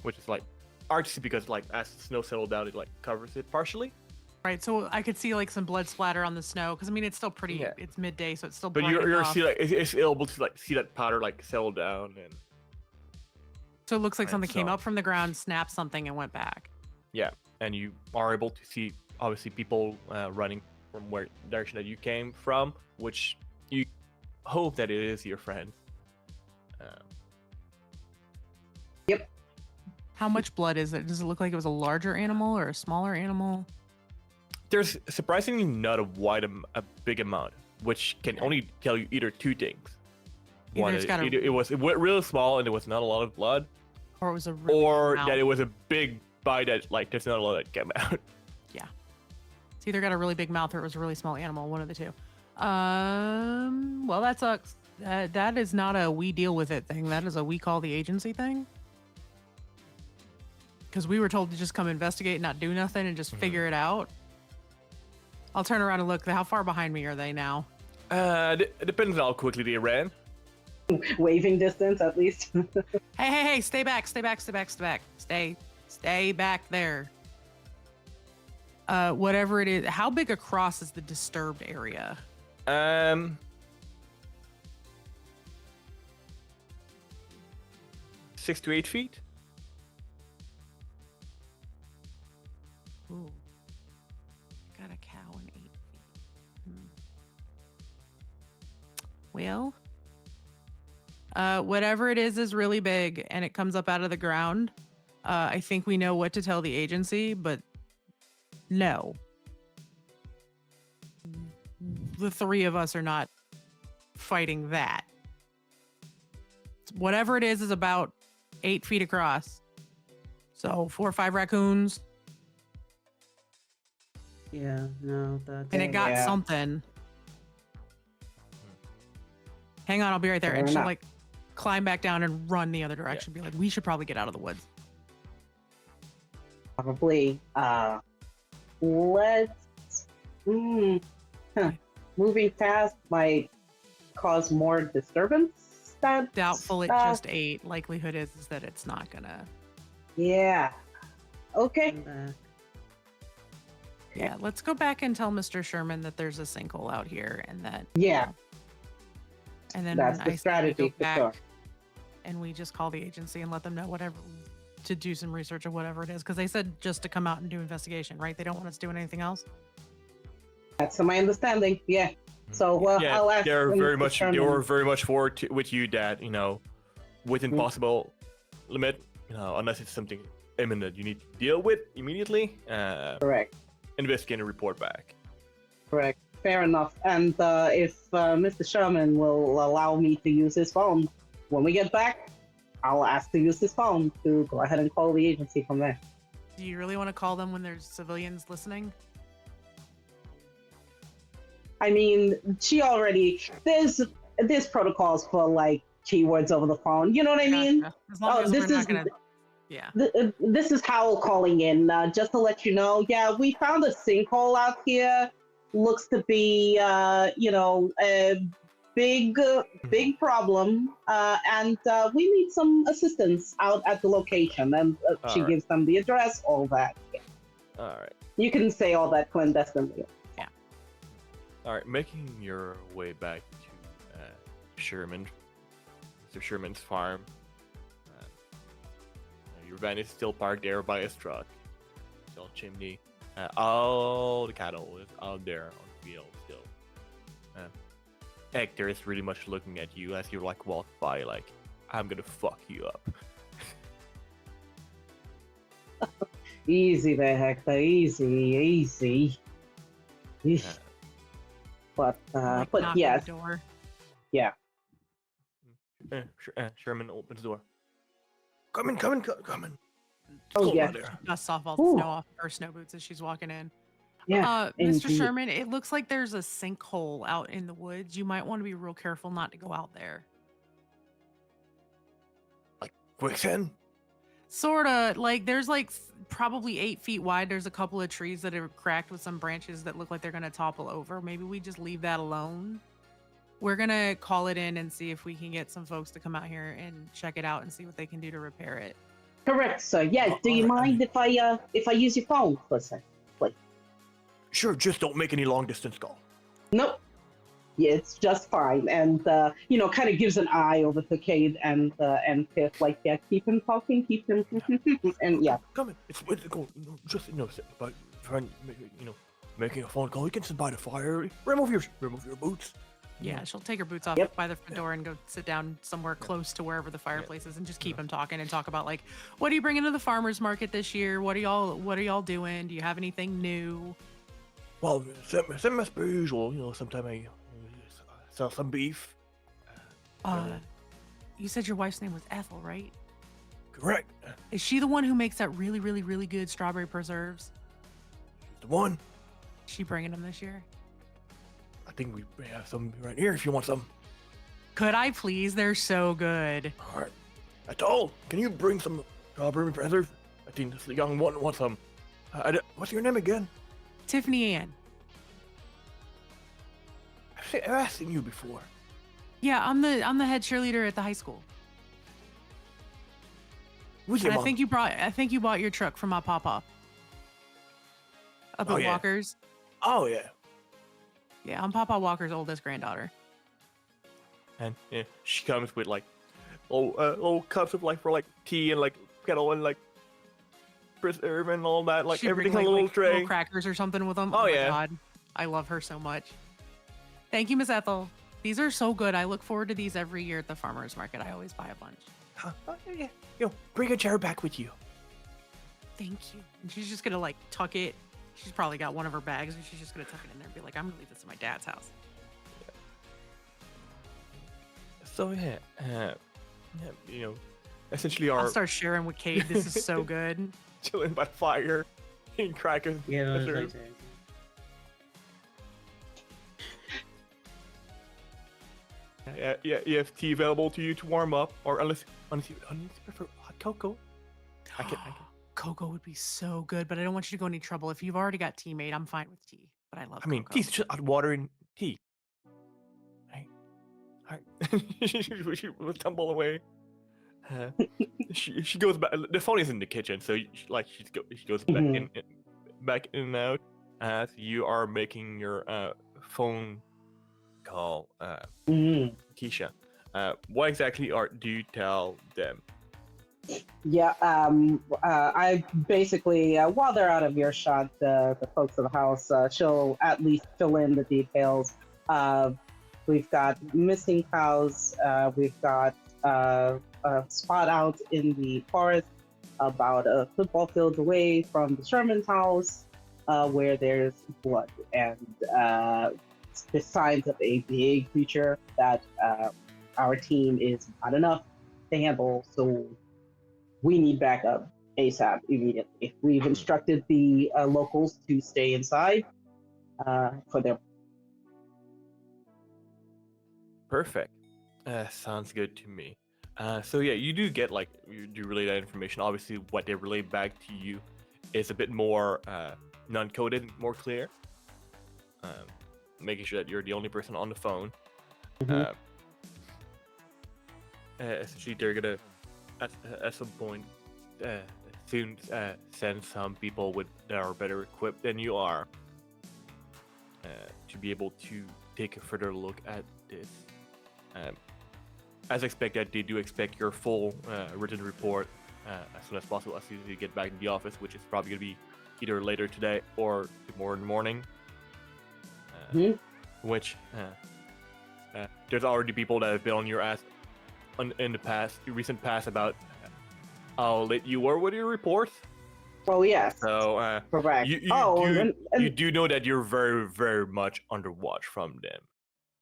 which is like artsy because like as the snow settled down, it like covers it partially. Right, so I could see like some blood splatter on the snow because I mean it's still pretty. Yeah. It's midday, so it's still. But bright you're enough. see like it's able to like see that powder like settle down, and So it looks like Right, something came so- up from the ground, snapped something, and went back. and you are able to see obviously people running from where direction that you came from, which you hope that it is your friend. How much blood is it? Does it look like it was a larger animal or a smaller animal? There's surprisingly not a big amount, which can only tell you either two things. Either One, it's got a- it was really small and there was not a lot of blood, Or it was a really or big that it mouth? was a big bite that like there's not a lot that came out. It's either got a really big mouth or it was a really small animal. One of the two. Well, that sucks. That is not a we deal with it thing. That is a we call the agency thing. Because we were told to just come investigate, not do nothing, and just figure it out. I'll turn around and look. How far behind me are they now? It depends on how quickly they ran. Waving distance, at least. Hey, stay back. Stay back there. Whatever it is, how big across is the disturbed area? 6 to 8 feet. Ooh. Got a cow in 8 feet. Well, whatever it is really big and it comes up out of the ground. I think we know what to tell the agency, but no. The three of us are not fighting that. Whatever it is about 8 feet across. So 4 or 5 raccoons. Yeah, no, that's. And it got Yeah. something. Hang on, I'll be right there. Fair And she'll enough. like climb back down and run the other direction. Be like, we should probably get out of the woods. Probably. Let's. Moving fast might cause more disturbance. That's, Doubtful it just ate. Likelihood is that it's not gonna. Yeah. Okay. Come back. Yeah, let's go back and tell Mr. Sherman that there's a sinkhole out here and that. Yeah. And then That's I the say we strategy go for back sure. and we just call the agency and let them know whatever to do some research or whatever it is because they said just to come out and do investigation, right? They don't want us doing anything else. That's my understanding. Yeah. So Yeah, I'll ask. they're them very to much. They determine- were very much forward to, with you that within possible limit, unless it's something imminent you need to deal with immediately. Correct. Investigate and report back. Correct. Fair enough. And if Mr. Sherman will allow me to use his phone when we get back, I'll ask to use his phone to go ahead and call the agency from there. Do you really want to call them when there's civilians listening? I mean, she already there's protocols for like keywords over the phone. You know what I mean? Gotcha. As long as this we're not is gonna. Yeah. This is Howell calling in, just to let you know. Yeah, we found a sinkhole out here. Looks to be, a big problem, and we need some assistance out at the location. And she All right. gives them the address, all that. All right. You can say all that clandestinely. All right, making your way back to Sherman, Mr. Sherman's farm. Uh, your van is still parked there by his truck, still chimney. All the cattle is out there on the field still. Hector is really much looking at you as you like walk by, like, I'm gonna fuck you up. Easy there, Hector. Easy. Eesh. But Like, but knock on yes, the door. yeah. Sherman opens the door. Come in. It's Oh cold yeah, out there. Dusts off all the Ooh. snow off her snow boots as she's walking in. yeah. Mr. Indeed. Sherman, it looks like there's a sinkhole out in the woods. You might want to be real careful not to go out there. Like quicksand? Sorta, like there's like probably 8 feet wide. There's a couple of trees that are cracked with some branches that look like they're gonna topple over. Maybe we just leave that alone. We're gonna call it in and see if we can get some folks to come out here and check it out and see what they can do to repair it. Correct, sir. Yeah. Do you Alright, I mind mean- if I use your phone for a sec? Like, Sure, just don't make any long distance call. nope. Yeah, it's just fine. And kind of gives an eye over to Cade and Tiff, like, yeah, keep him talking, keep him, and yeah. Come in. It's cool. Just but making a phone call. You can sit by the fire. Remove your boots. Yeah, she'll take her boots off Yep. by the front door and go sit down somewhere close to wherever the fireplace is and just keep them talking and talk about like, what are you bringing to the farmers market this year? What are y'all doing? Do you have anything new? Well, same as per usual. Sometime I sell some beef. You said your wife's name was Ethel, right? Correct. Is she the one who makes that really, really, really good strawberry preserves? The one. Is she bringing them this year? I think we have some right here if you want some. Could I please? They're so good. All right. Ethel, can you bring some strawberry preserve? I think this young one wants some. What's your name again? Tiffany Ann. I've seen you before. Yeah, I'm the head cheerleader at the high school. Who's And your I mom? think you bought your truck from my papa. Up Oh, at yeah. Walker's. Oh yeah. Yeah, I'm Papa Walker's oldest granddaughter. And yeah, she comes with like little cups of like for like tea and like kettle and like preserve and all that, like She everything bring, in a little little tray. crackers or something with them. Oh, my yeah. God. I love her so much. Thank you, Miss Ethel. These are so good. I look forward to these every year at the farmer's market. I always buy a bunch. Oh, yeah. Bring a chair back with you. Thank you. And she's just gonna like tuck it. She's probably got one of her bags and she's just gonna tuck it in there and be like, I'm gonna leave this at my dad's house. So essentially I'll our start sharing with Cade. This is so good. chilling by the fire, eating crackers. Yeah, that was preserve. right there. Yeah, you have tea available to you to warm up, or unless you prefer hot cocoa. I can. Cocoa would be so good, but I don't want you to go any trouble. If you've already got tea made, I'm fine with tea. But I love I mean, cocoa. tea's just hot water and tea. Right. All right. she will tumble away. She goes back. The phone is in the kitchen, so she goes back Mhm. back in and out as you are making your phone call. Mhm. Keisha, what exactly do you tell them? Yeah, I basically, while they're out of earshot, the folks of the house, she'll at least fill in the details. We've got missing cows. We've got a spot out in the forest about a football field away from the Sherman's house where there's blood and the signs of a big creature that our team is not enough to handle. So we need backup ASAP immediately. We've instructed the locals to stay inside for their. Perfect. Sounds good to me. So yeah, you do get you do relay that information. Obviously, what they relay back to you is a bit more non-coded, more clear. Making sure that you're the only person on the phone. Mhm. Essentially, they're gonna at some point soon send some people that are better equipped than you are to be able to take a further look at this. As expected, they do expect your full written report as soon as possible, as soon as you get back in the office, which is probably going to be either later today or tomorrow in the morning. Which there's already people that have been on your ass in the recent past about how late you were with your reports. Oh yes. So correct. you do know that you're very, very much under watch from them.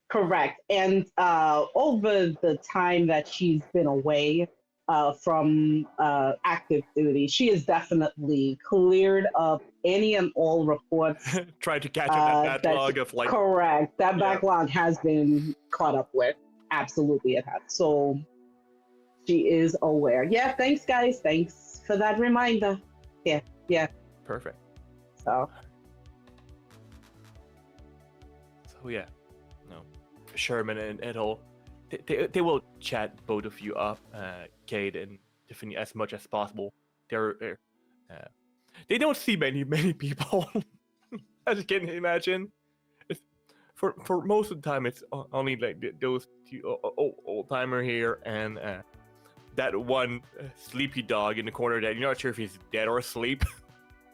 Correct. And over the time that she's been away from active duty, she has definitely cleared up any and all reports. Try to catch up that backlog of like. Correct. That backlog has been caught up with. Absolutely, it has. So she is aware. Yeah. Thanks, guys. Thanks for that reminder. Yeah. Perfect. So yeah. Sherman and Ethel, they will chat both of you up, Cade and Tiffany, as much as possible. They don't see many people, as you can imagine. For most of the time, it's only like those two old timer here and that one sleepy dog in the corner that you're not sure if he's dead or asleep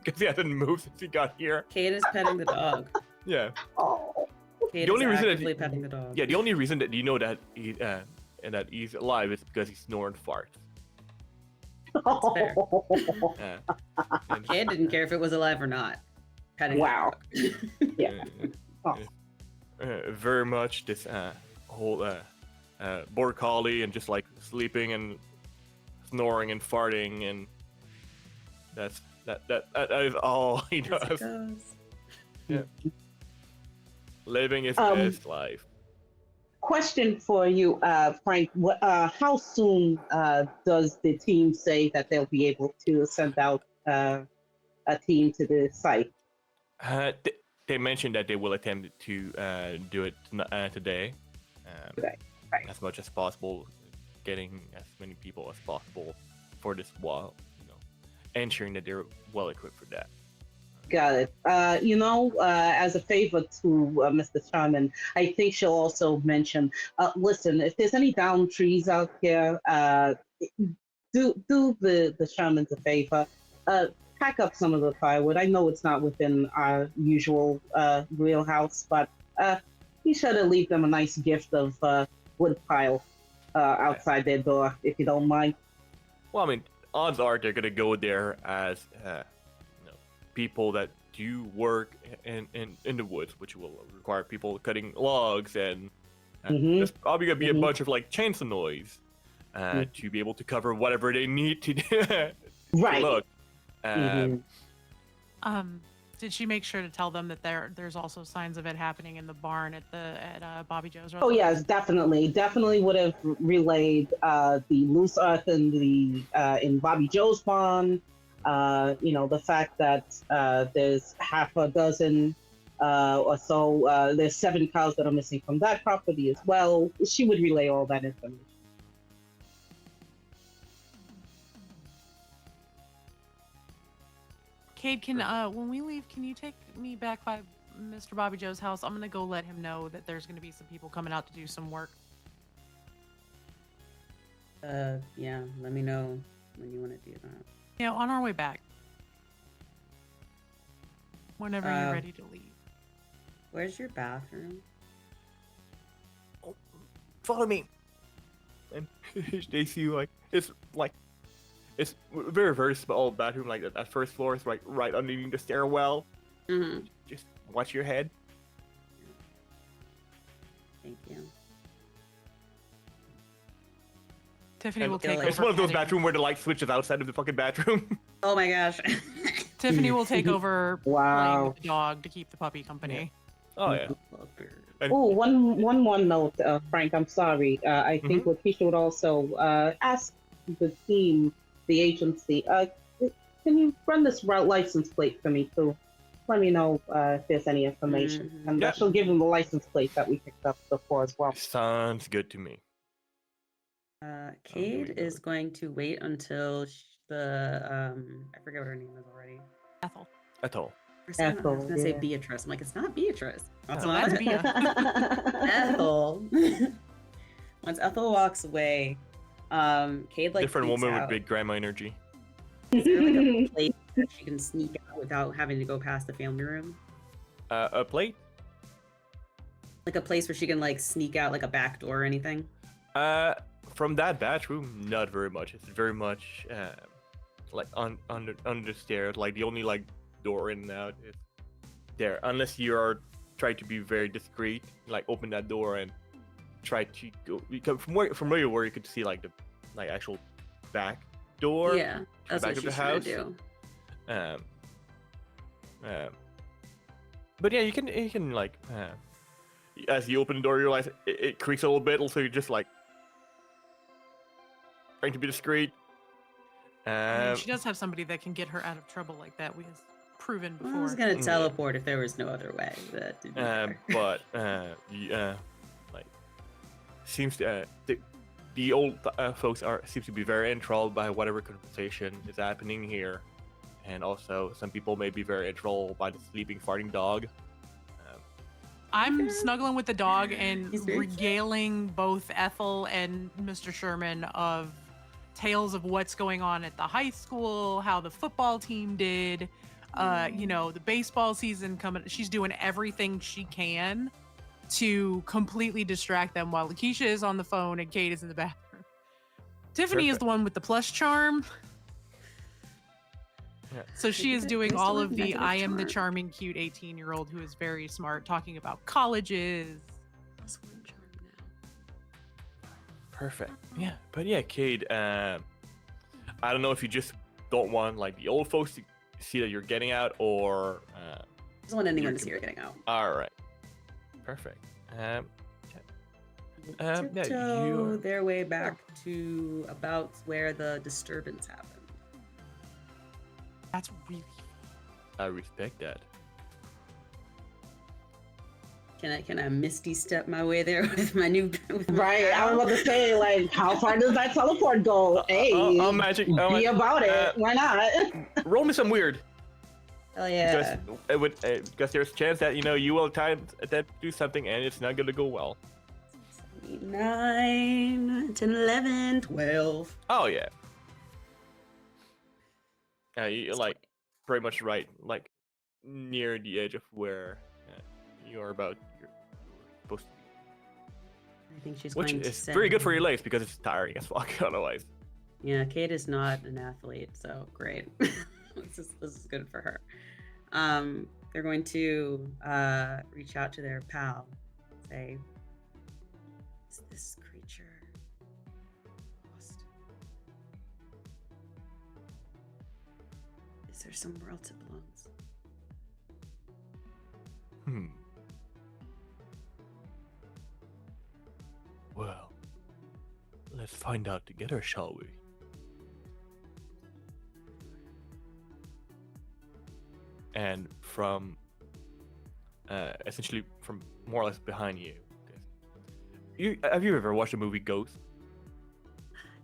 because he hasn't moved since he got here. Cade is petting the dog. Yeah. oh. Cade The only is reason that actively petting the dog. Yeah, the only reason that you know that he's alive is because he snores and farts. fair. And Cade didn't care if it was alive or not. Petting Wow. the dog. Yeah. Oh. Very much this whole border collie and just like sleeping and snoring and farting, and that is all he As it does. goes. Yeah. Living his best life. Question for you, Frank. How soon does the team say that they'll be able to send out a team to the site? They mentioned that they will attempt to do it today. Today, right. As much as possible, getting as many people as possible for this while, ensuring that they're well equipped for that. Got it. As a favor to Mr. Sherman, I think she'll also mention, listen, if there's any downed trees out here, do the Shermans a favor. Pack up some of the firewood. I know it's not within our usual wheelhouse, but be sure to leave them a nice gift of wood pile outside their door, if you don't mind. Well, I mean, odds are they're gonna go there as people that do work in the woods, which will require people cutting logs, and there's probably gonna be a bunch of like chainsaw noise to be able to cover whatever they need to do. Right. Look. Did she make sure to tell them that there's also signs of it happening in the barn at Bobby Joe's? Oh yes, definitely would have relayed the loose earth in in Bobby Joe's barn. The fact that there's half a dozen or so, there's 7 cows that are missing from that property as well. She would relay all that information. Cade, when we leave, can you take me back by Mr. Bobby Joe's house? I'm gonna go let him know that there's gonna be some people coming out to do some work. Yeah, let me know when you want to do that. On our way back. Whenever you're ready to leave. Where's your bathroom? Follow me. And they see you it's very, very small bathroom, like that first floor is right underneath the stairwell. Mm-hmm. Just watch your head. Thank you. Tiffany will take over. It's one of those petting. bathrooms where the light switches outside of the fucking bathroom. Oh my gosh. Tiffany will take over playing Wow. with the dog to keep the puppy company. Oh yeah. And- Oh, one more note, Frank. I'm sorry. I think Lakeisha would also ask the team, the agency, can you run this route license plate for me too? Let me know if there's any information, and Yeah. she'll give them the license plate that we picked up before as well. Sounds good to me. Cade is going to wait until the I forget what her name is already. Ethel. At all. For a second, I was Ethel, gonna say yeah. Beatrice. I'm like, it's not Beatrice. That's No, not that's it. Bea. Ethel. Once Ethel walks away, Cade like Different peeks woman with out. big grandma energy. Is there like a place that she can sneak out without having to go past the family room? A plate? Like a place where she can like sneak out, like a back door or anything? From that bathroom, not very much. It's very much like under the stairs. Like the only like door in and out is there, unless you are trying to be very discreet. Like open that door and try to go because from where you were, you could see like the actual back door. Yeah, that's back what of the she's trying house. to do. But yeah, you can like as you open the door, you realize it creaks a little bit. So you're just like trying to be discreet. I mean, she does have somebody that can get her out of trouble like that. We have proven Well, before. I was gonna Yeah. teleport if there was no other way. But to be fair. But like seems the old folks seems to be very enthralled by whatever conversation is happening here, and also some people may be very enthralled by the sleeping farting dog. I'm snuggling with the dog and He's very cute. regaling both Ethel and Mr. Sherman of tales of what's going on at the high school, how the football team did, the baseball season coming. She's doing everything she can to completely distract them while Lakeisha is on the phone and Cade is in the bathroom. Tiffany is Perfect. the one with the plush charm. Yeah. So she is Negative- doing there's all the of word the negative I am the charm. charming, cute 18-year-old who is very smart, talking about colleges. Plus one charm now. Perfect. Yeah, but yeah, Cade. I don't know if you just don't want like the old folks to see that you're getting out, or I just want anyone to see her getting out. all right. Perfect. Yeah, Tiptoe you. their way back to about where the disturbance happened. That's really I respect that. Can I misty step my way there with my new with my Right, I was about to say, like, how far does that teleport go? Hey, I'll magic. be about it. Why not? Roll me some weird. Hell yeah. Because there's a chance that you will attempt to do something and it's not gonna go well. 9, 10, 11, 12. Oh yeah. You're like pretty much right, like near the edge of where you're supposed to be. I think she's Which going to is say, very good for your legs because it's tiring as fuck otherwise. Yeah, Cade is not an athlete, so great. this is good for her. They're going to reach out to their pal, say, "Is this creature lost? Is there somewhere else it belongs?" Well, let's find out together, shall we? And from essentially from more or less behind you. Have you ever watched the movie Ghost?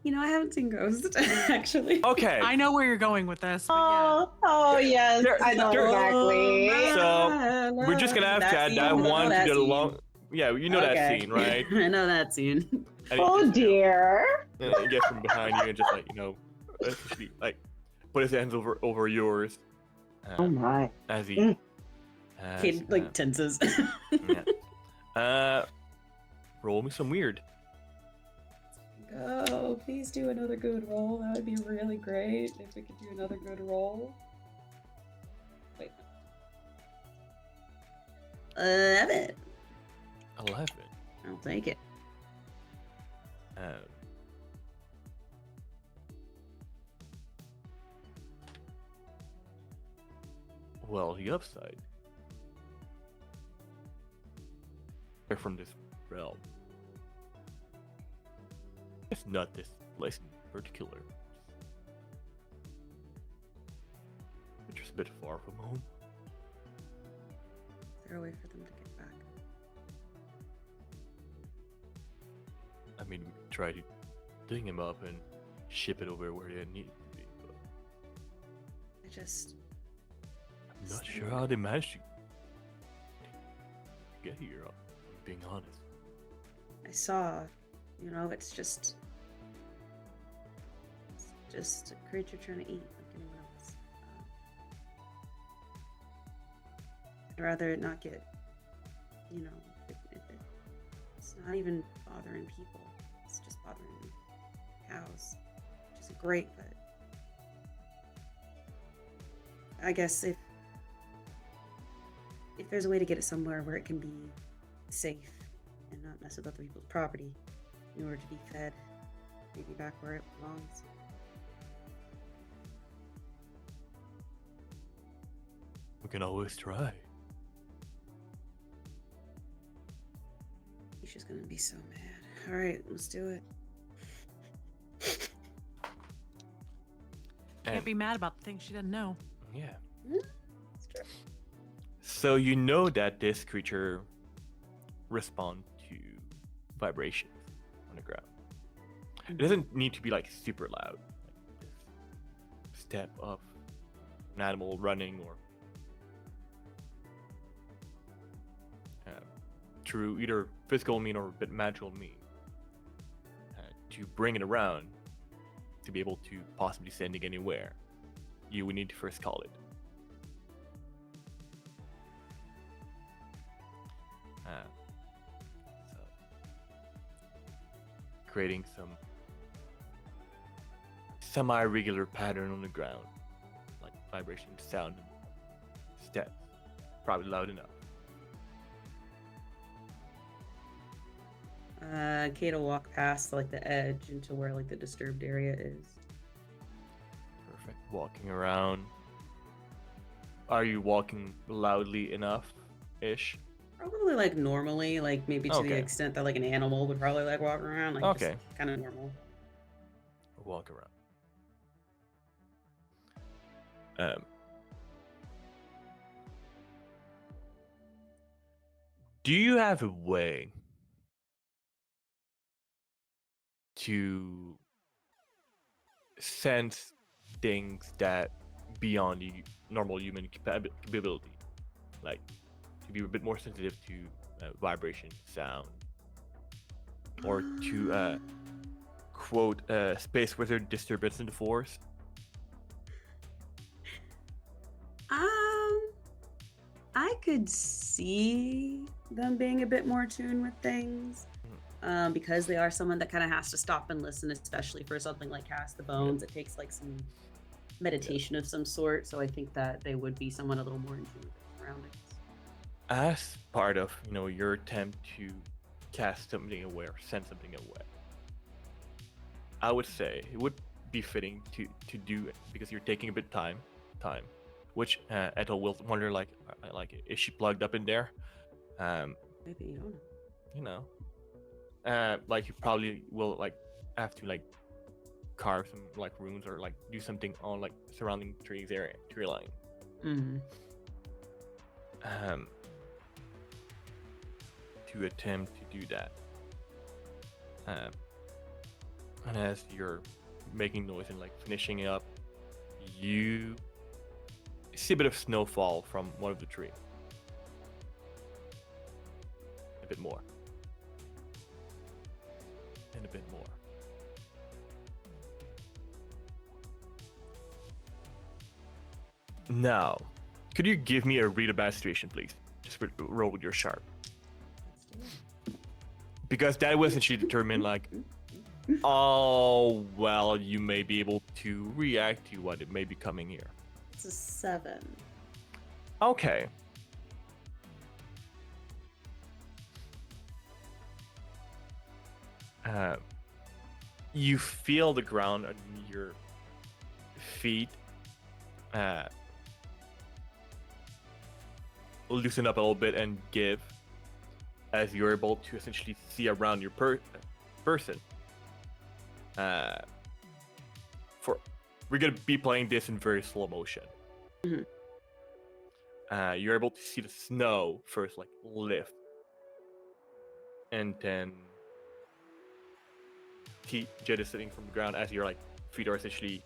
You know, I haven't seen Ghost actually. Okay. I know where you're going with this. But yeah. Oh yes, There- I know there- exactly. So, we're just gonna have to add that one to the long. Yeah, you know that Okay. scene, right? I know that scene. And he Oh just, dear. He gets from behind you and just essentially put his hands over yours. Oh my. As he. Mm. as, Cade like tenses. yeah. Roll me some weird. Go, please do another good roll. That would be really great if we could do another good roll. Wait. 11. 11. I'll take it. Well, the upside. They're from this realm. It's not this place in particular. It's just a bit far from home. Is there a way for them to get back? I mean, we could try to ding him up and ship it over where they need it to be. But I just. Not sure how they managed to get here, being honest. I saw, it's just a creature trying to eat like anyone else. I'd rather it not get, if it's not even bothering people. It's just bothering cows, which isn't great, but I guess if there's a way to get it somewhere where it can be safe and not mess with other people's property in order to be fed, maybe back where it belongs. We can always try. She's gonna be so mad. All right, let's do it. Can't be mad about the things she didn't know. Yeah. That's true. So you know that this creature responds to vibrations on the ground. It doesn't need to be like super loud, like this step of an animal running or through either physical mean or a bit magical mean to bring it around to be able to possibly send it anywhere. You would need to first call it. So creating some semi-regular pattern on the ground, like vibration, sound, and steps. Probably loud enough. Cade will walk past like the edge into where like the disturbed area is. Perfect. Walking around. Are you walking loudly enough-ish? Probably like normally, like maybe to the Okay. extent that like an animal would probably like walk around, like Okay. just kind of normal. Walk around. Do you have a way to sense things that beyond the normal human capability, like to be a bit more sensitive to vibration, sound, or to quote space wizard disturbance in the force? I could see them being a bit more tuned with things. Because they are someone that kind of has to stop and listen, especially for something like Cast the Bones. It takes like some meditation of some sort, so I think that they would be someone a little more in tune with their surroundings. As part of your attempt to cast something away or send something away, I would say it would be fitting to do it because you're taking a bit time, which Ethel will wonder like is she plugged up in there? Maybe you don't know. You know. Like you probably will like have to like carve some like runes or like do something on like surrounding tree line. Mm-hmm. To attempt to do that. And as you're making noise and like finishing it up, you see a bit of snowfall from one of the trees. A bit more. And a bit more. Now, could you give me a read a bad situation, please? Just roll with your sharp. Because that will essentially determine, like, oh, well, you may be able to react to what it may be coming here. It's a 7. Okay. You feel the ground under your feet loosen up a little bit and give as you're able to essentially see around your person. We're gonna be playing this in very slow motion. Mm-hmm. You're able to see the snow first like lift and then heat jettisoning from the ground as your like feet are essentially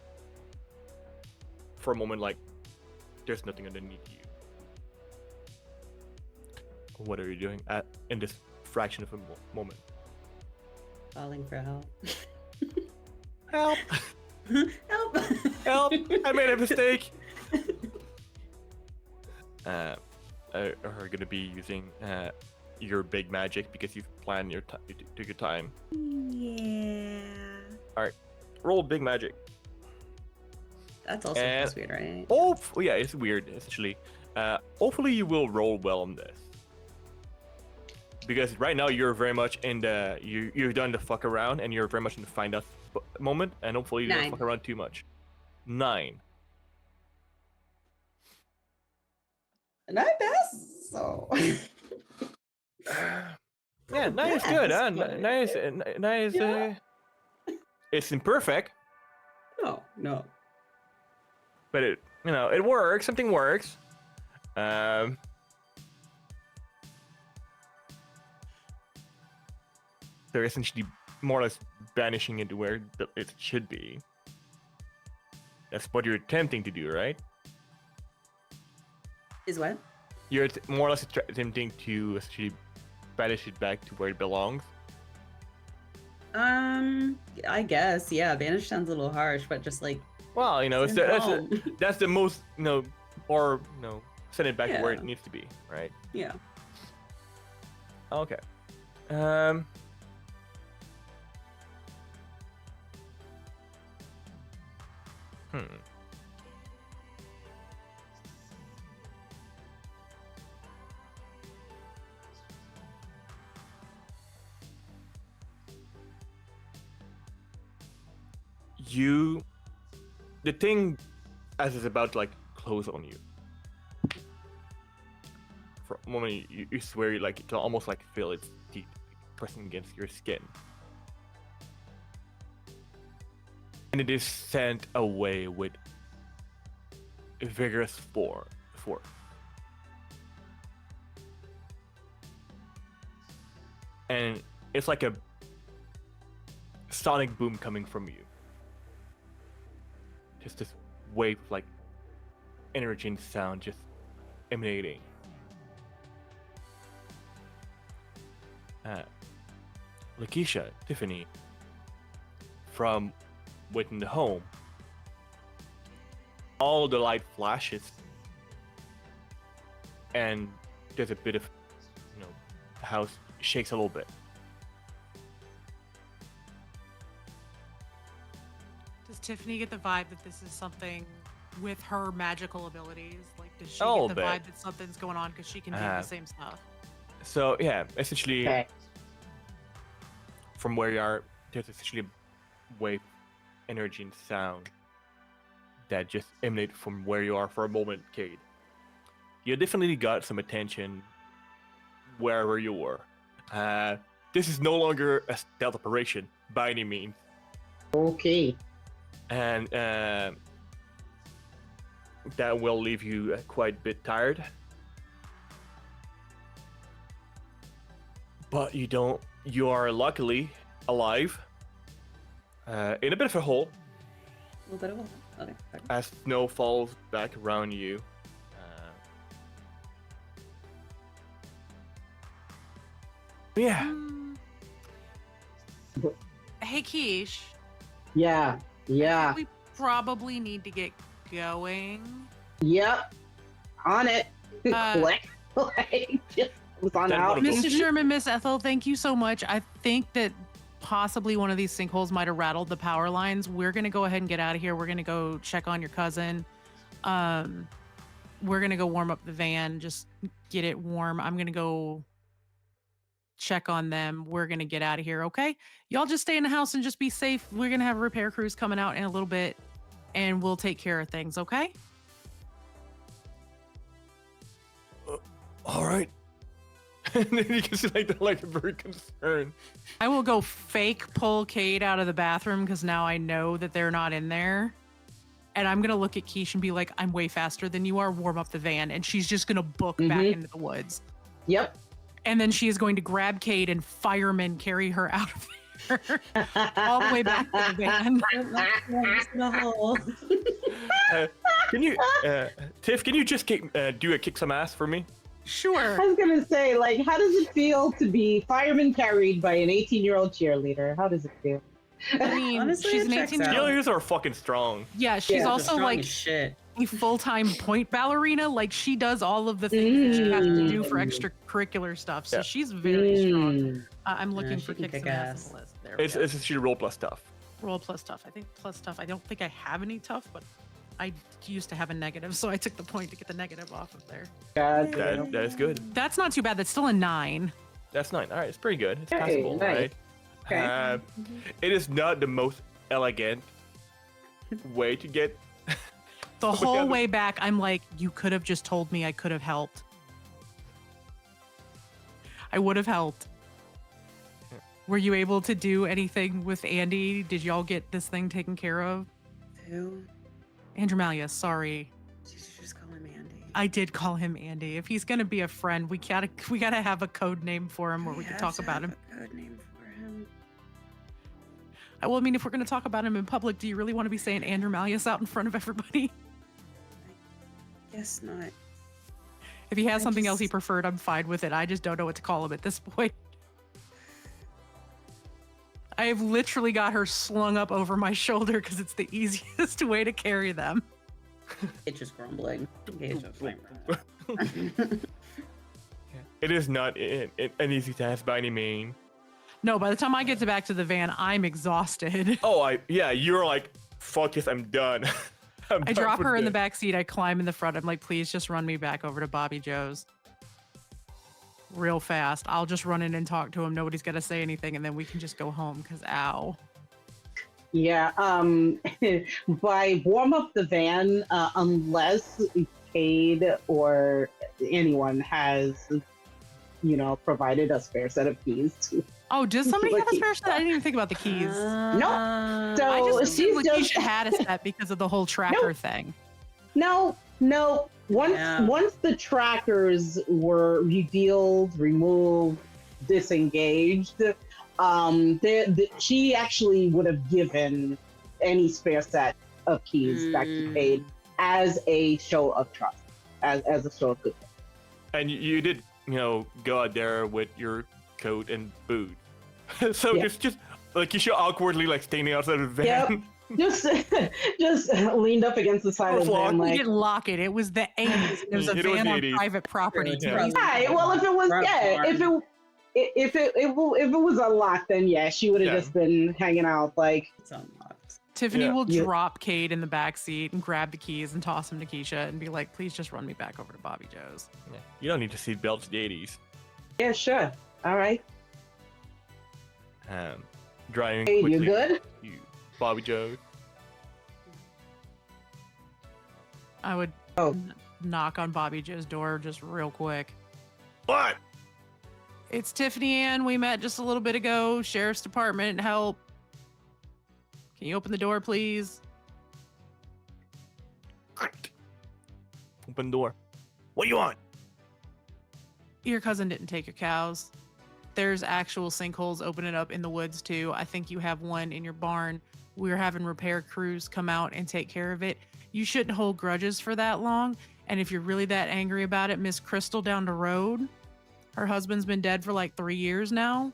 for a moment like there's nothing underneath you. What are you doing in this fraction of a moment? Calling for help. Help! Help! Help! I made a mistake. Are gonna be using your big magic because you've planned you took your time. Yeah. All right, roll big magic. That's also And- weird, right? Oh, yeah, it's weird essentially. Hopefully you will roll well on this. Because right now you're very much in the you've done the fuck around and you're very much in the find out moment, and hopefully you don't 9. fuck around too much. 9. And I pass, so. Yeah, 9 is good. Huh? 9 is Yeah. it's imperfect, No. but it works. Something works. They're essentially more or less banishing it to where it should be. That's what you're attempting to do, right? Is what? You're more or less attempting to essentially banish it back to where it belongs. I guess, yeah. Banish sounds a little harsh, but just like. Well, send it home. that's the most, or send it back to where it Yeah. needs to be, right? Yeah. Okay. The thing as it's about to like close on you. For a moment, you swear you like to almost like feel its teeth pressing against your skin. And it is sent away with a vigorous force. And it's like a sonic boom coming from you. Just this wave of like energy and sound just emanating. Lakeisha, Tiffany, from within the home, all the light flashes, and there's a bit of, the house shakes a little bit. Does Tiffany get the vibe that this is something with her magical abilities? Like, does she A little get the bit. vibe that something's going on because she can do the same stuff? So yeah, essentially, Okay. from where you are, there's essentially a wave of energy and sound that just emanate from where you are for a moment, Cade. You definitely got some attention wherever you were. This is no longer a stealth operation by any means, Okay. and that will leave you quite a bit tired. But you are luckily alive, in a bit of a hole, A little bit of a. Okay. as snow falls back around you. Yeah. Hey, Quiche. Yeah. Yeah. We probably need to get going. Yep. On it. Uh, Click. Click. Just was on Then out. what about- Mr. Sherman, Miss Ethel, thank you so much. I think that possibly one of these sinkholes might have rattled the power lines. We're going to go ahead and get out of here. We're going to go check on your cousin. We're going to go warm up the van, just get it warm. I'm going to go check on them. We're going to get out of here, okay? Y'all just stay in the house and just be safe. We're going to have repair crews coming out in a little bit, and we'll take care of things, okay? All right. And then you can see like very concerned. I will go fake pull Cade out of the bathroom because now I know that they're not in there. And I'm going to look at Quiche and be like, I'm way faster than you are. Warm up the van. And she's just going to book back into the woods. Yep. And then she is going to grab Cade and fireman carry her out of there all the way back to the van. The hole. Can you, Tiff? Can you just do a kick some ass for me? Sure. I was gonna say, like, how does it feel to be fireman carried by an 18-year-old cheerleader? How does it feel? I mean, Honestly, she's it an checks 18 year out. old. Cheerleaders are fucking strong. Yeah, she's Yeah. They're also strong like as shit. a full-time point ballerina. Like she does all of the things that she has to do for extracurricular stuff. So Yeah. she's very strong. Mm. I'm looking she for can kick kick some ass ass. on the list. There we It's go. it's she roll plus stuff. Roll plus tough. I think plus tough. I don't think I have any tough, but I used to have a negative, so I took the point to get the negative off of there. God That, damn. that is good. That's not too bad. That's still a 9. That's 9. All right, it's pretty good. It's Hey, passable, nice. right? Okay. It is not the most elegant way to get. The But whole yeah, way back, I'm like, you could have just told me. I could have helped. I would have helped. Were you able to do anything with Andy? Did y'all get this thing taken care of? Who? Andromalia, sorry. You should just call him Andy. I did call him Andy. If he's gonna be a friend, we gotta have a code name for him where we can have talk to about have him. a code name for him. Well, I mean, if we're gonna talk about him in public, do you really want to be saying Andromalius out in front of everybody? Guess not. If he has I something else he just- preferred, I'm fine with it. I just don't know what to call him at this point. I have literally got her slung up over my shoulder because it's the easiest way to carry them. It's just grumbling. Engage a flame. It is not an easy task by any means. No, by the time I get back to the van, I'm exhausted. Oh, you're like, fuck this, I'm done. I'm I done drop for her in the good. back seat. I climb in the front. I'm like, please just run me back over to Bobby Joe's. Real fast. I'll just run in and talk to him. Nobody's got to say anything, and then we can just go home because ow. Yeah. By warm up the van, unless Cade or anyone has, provided a spare set of keys to. Oh, does somebody Like have a he- spare set? I didn't even think about the keys. So I just assumed she's Lakeisha just had a set because of the whole tracker thing. no. Once the trackers were revealed, removed, disengaged, she actually would have given any spare set of keys back to Cade as a show of trust, as a show of goodwill. And you did, go out there with your coat and boots. So Yeah. just like you should awkwardly like standing outside of the van. Yep. just leaned up against the side of the van, We like. didn't lock it. It was the 80s. It was a It was van the on 80s. private property. Yeah. Please. Right. Well, if it was, Front farm. if it was unlocked, then yeah, she would have Yeah. just been hanging out like. It's unlocked. Tiffany Yeah. will Yeah. drop Cade in the back seat and grab the keys and toss them to Keisha and be like, please just run me back over to Bobby Joe's. Yeah. You don't need to seat belts in the 80s. Yeah, sure. All right. Driving Hey, quickly you good? to Bobby Joe. I would Oh. knock on Bobby Joe's door just real quick. What? It's Tiffany Ann. We met just a little bit ago. Sheriff's Department, help. Can you open the door, please? Open door. What do you want? Your cousin didn't take your cows. There's actual sinkholes opening up in the woods, too. I think you have one in your barn. We're having repair crews come out and take care of it. You shouldn't hold grudges for that long. And if you're really that angry about it, Miss Crystal down the road, her husband's been dead for like 3 years now.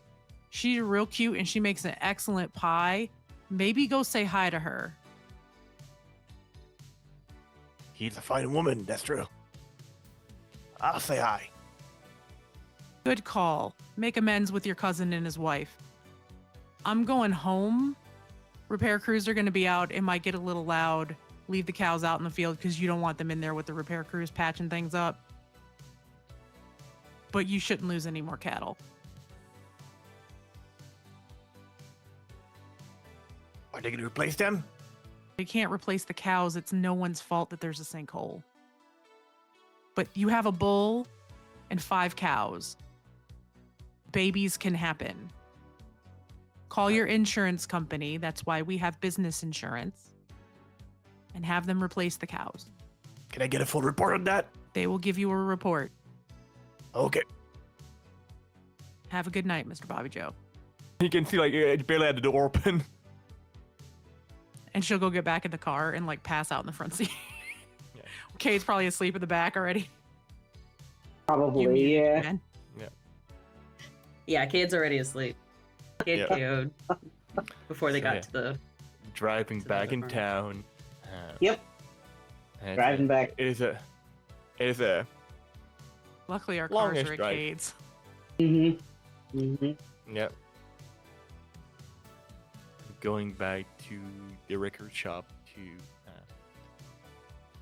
She's real cute and she makes an excellent pie. Maybe go say hi to her. He's a fine woman, that's true. I'll say hi. Good call. Make amends with your cousin and his wife. I'm going home. Repair crews are going to be out. It might get a little loud. Leave the cows out in the field because you don't want them in there with the repair crews patching things up. But you shouldn't lose any more cattle. Are they going to replace them? You can't replace the cows. It's no one's fault that there's a sinkhole. But you have a bull and 5 cows. Babies can happen. Call your insurance company. That's why we have business insurance. And have them replace the cows. Can I get a full report on that? They will give you a report. Okay. Have a good night, Mr. Bobby Joe. You can see like you barely had the door open. And she'll go get back in the car and like pass out in the front seat. Yeah. Cade's probably asleep in the back already. Probably, muted me, yeah. man. Yeah, Cade's already asleep. Cade Yep. KO'd before they So, got yeah. to the. Driving To the back other in farm. town. Yep. and Driving back. It is a Luckily, our Longish cars are at drive. Cade's. Mm-hmm. Mm-hmm. Yep. Going back to the record shop to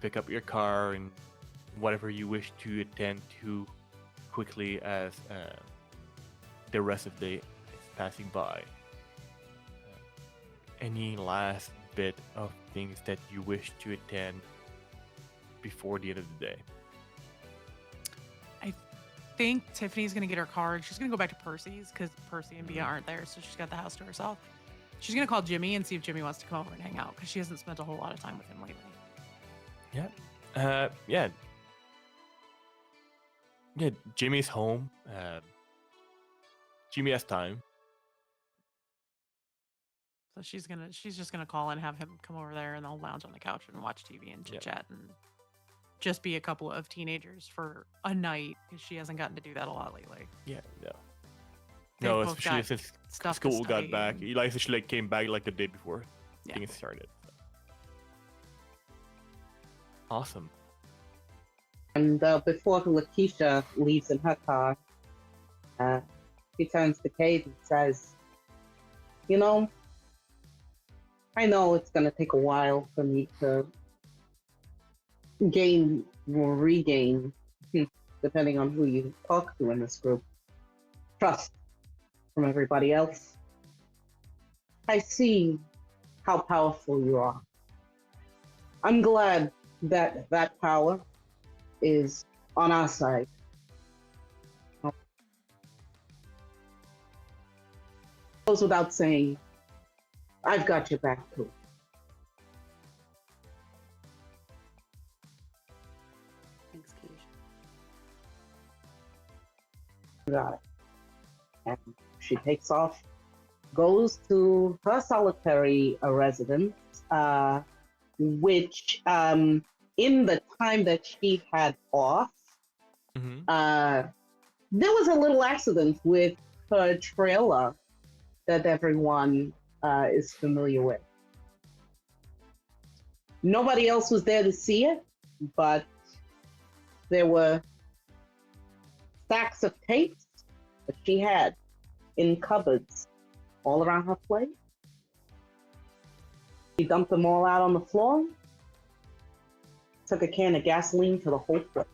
pick up your car and whatever you wish to attend to quickly as the rest of the day is passing by. Any last bit of things that you wish to attend before the end of the day? I think Tiffany's gonna get her card. She's gonna go back to Percy's because Percy and Bea aren't there, so she's got the house to herself. She's gonna call Jimmy and see if Jimmy wants to come over and hang out because she hasn't spent a whole lot of time with him lately. Yeah. Yeah, Jimmy's home. Jimmy has time. So she's just gonna call and have him come over there, and they'll lounge on the couch and watch TV and chit Yep. chat and just be a couple of teenagers for a night because she hasn't gotten to do that a lot lately. Yeah, no. They've No, both especially got since stuff to school got study back. and- Eli actually came back like the day before Yeah. things started. Awesome. And before Lakeisha leaves in her car, she turns to Cade and says, "You know, I know it's going to take a while for me to gain or regain, depending on who you talk to in this group, trust from everybody else. I see how powerful you are. I'm glad that that power is on our side. Goes without saying, I've got your back too." Thanks, Keish. Got it. And she takes off, goes to her solitary residence, which in the time that she had off, Mm-hmm. there was a little accident with her trailer that everyone is familiar with. Nobody else was there to see it, but there were stacks of tapes that she had in cupboards all around her place. She dumped them all out on the floor, took a can of gasoline to the whole place.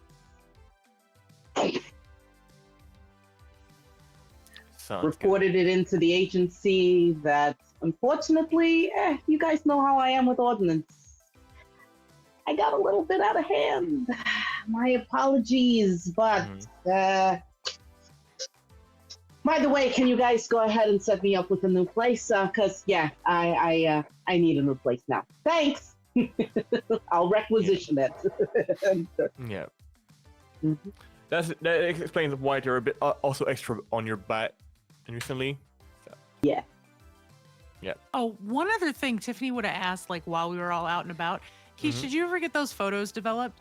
Sounds good. Reported it into the agency that, unfortunately, you guys know how I am with ordnance. I got a little bit out of hand. My apologies, but by the way, can you guys go ahead and set me up with a new place? Cause yeah, I need a new place now. Thanks. I'll requisition it. Yeah. Mhm. That explains why they're a bit also extra on your back recently. Yeah. Oh, one other thing Tiffany would have asked, like while we were all out and about, Keish, Mhm. did you ever get those photos developed?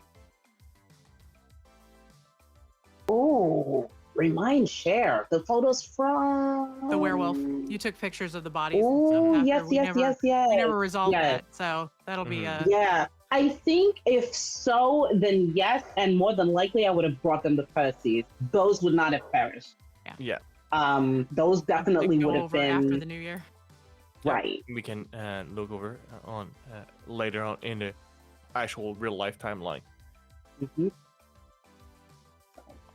Oh, remind share the photos from The werewolf. You took pictures of the bodies and Oh, stuff after yes, we yes, never yes, yes. we never resolved Yeah. that. So that'll be Mhm. a Yeah, I think if so, then yes, and more than likely I would have brought them to Percy's. Those would not have perished. Yeah. Those something to definitely go would have over after been the new year. right. We can look over on later on in the actual real life timeline. Mhm.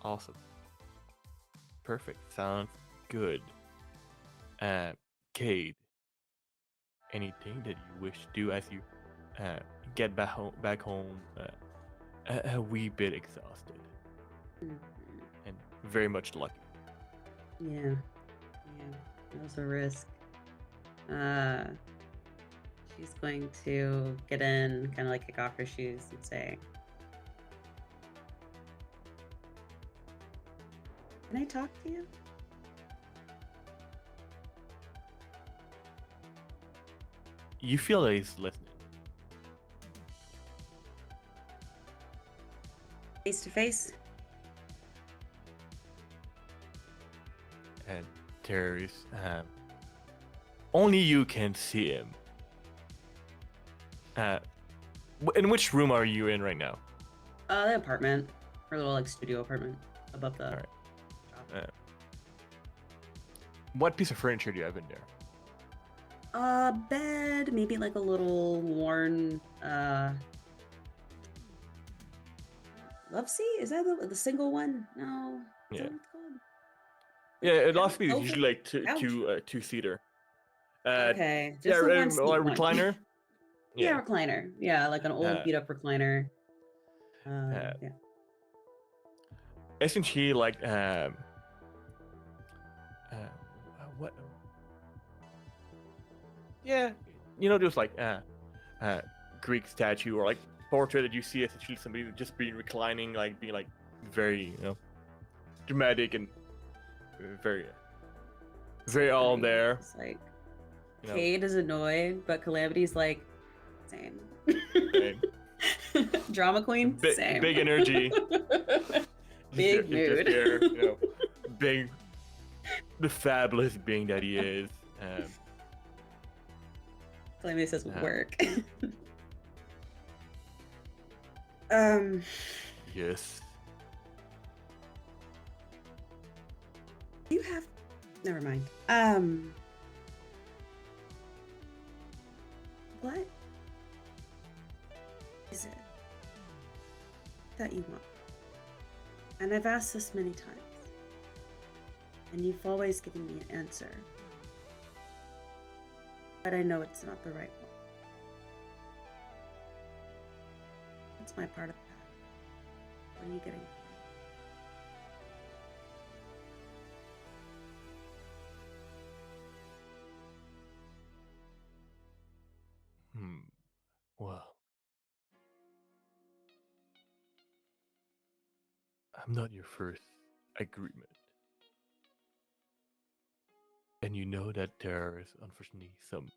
Awesome. Perfect. Sounds good. Cade, anything that you wish to do as you get back home a wee bit exhausted Mhm. and very much lucky? Yeah. That was a risk. She's going to get in, kind of like kick off her shoes and say, "Can I talk to you?" You feel that he's listening. Face to face? and there is only you can see him. In which room are you in right now? The apartment, her little like studio apartment above the. Alright. shop. What piece of furniture do you have in there? Bed, maybe like a little worn love seat. Is that the single one? No. Is Yeah. that what it's called? Yeah, it Couch- also is sofa? usually like Couch? two-seater. Okay, Yeah, just the one seat one. recliner. Yeah, recliner. Yeah, like an old beat up recliner. Yeah. Isn't she like what? Yeah, there's like Greek statue or like portrait that you see essentially somebody just being reclining, like being like very dramatic and very all there. It's like you know. Cade is annoyed, but Calamity's like same. Same. Drama queen, same. Big energy. Big Just mood. there, big, the fabulous being that he is. Calamity says work. Yes. You have. Never mind. What is it that you want? And I've asked this many times, and you've always given me an answer. But I know it's not the right one. It's my part of the path. What are you getting? Well, I'm not your first agreement. And you know that there is unfortunately some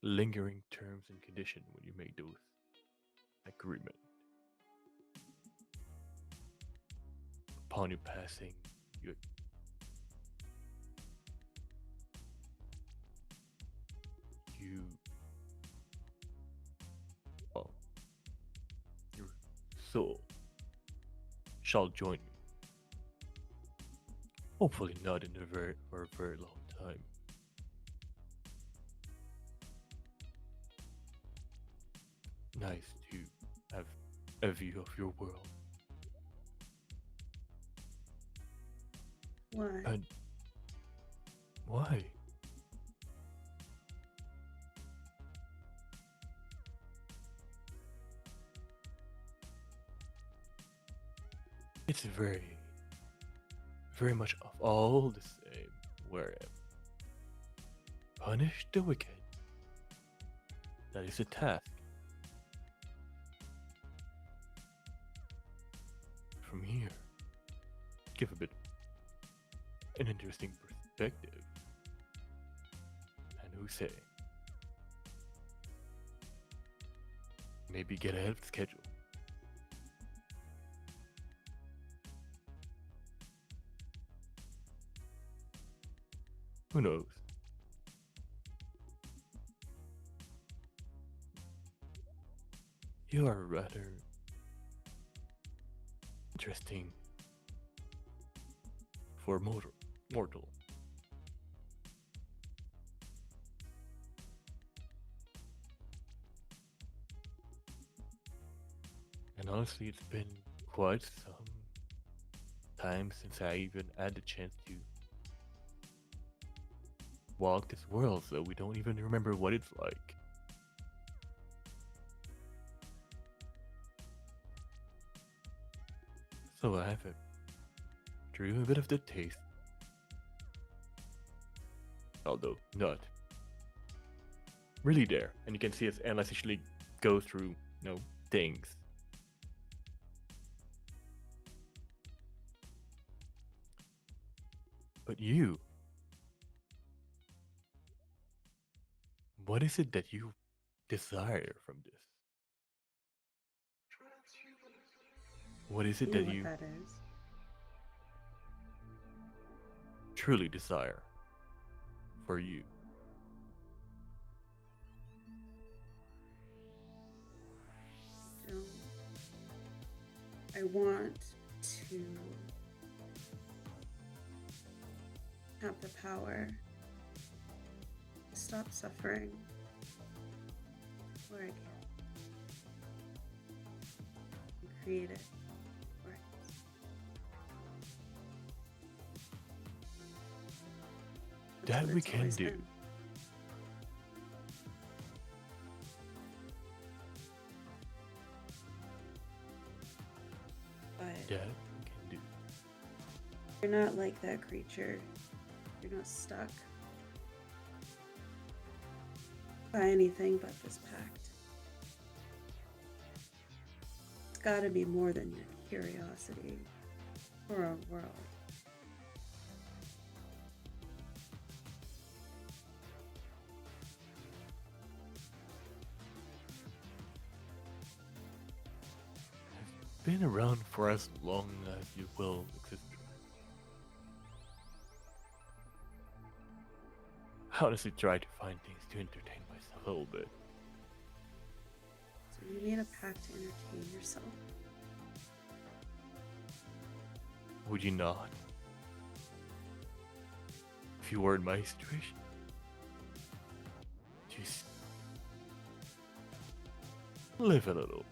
lingering terms and conditions when you make those agreements. Upon your passing, you your soul shall join me. Hopefully not for a very long time. Nice to have a view of your world. Why? And why? It's very much of all the same, where punish the wicked. That is a task. From here, give a bit an interesting perspective. And who say, maybe get ahead of schedule. Who knows? You are rather interesting for mortal. And honestly, it's been quite some time since I even had the chance to walk this world, so we don't even remember what it's like. So I have drew a bit of the taste, although not really there. And you can see as Anna essentially go through, things. But you, what is it that you desire from this? What is it You know that what you? that is. truly desire for you. I want to have the power to stop suffering where I can and create it where I can. That's That what we it's can always do. been. But That we can do. you're not like that creature. You're not stuck by anything but this pact. It's gotta be more than your curiosity for our world. Been around for as long as you will exist. I honestly try to find things to entertain myself a little bit. So you made a pact to entertain yourself. Would you not? If you were in my situation? Just live a little.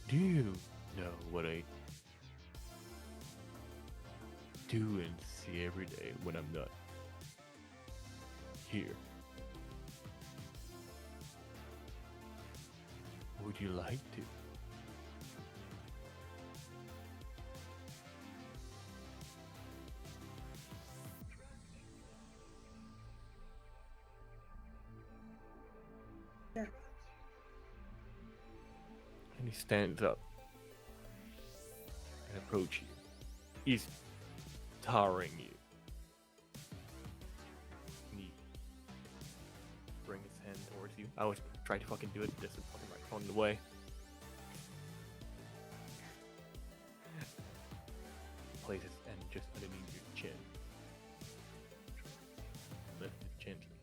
Do you know what I do and see every day when I'm not here? Would you like to? Yeah. And he stands up and approaches you. He's towering you. And he brings his hand towards you. I was trying to fucking do it, just a fucking microphone in the way. Places and just underneath your chin. Lift it gently.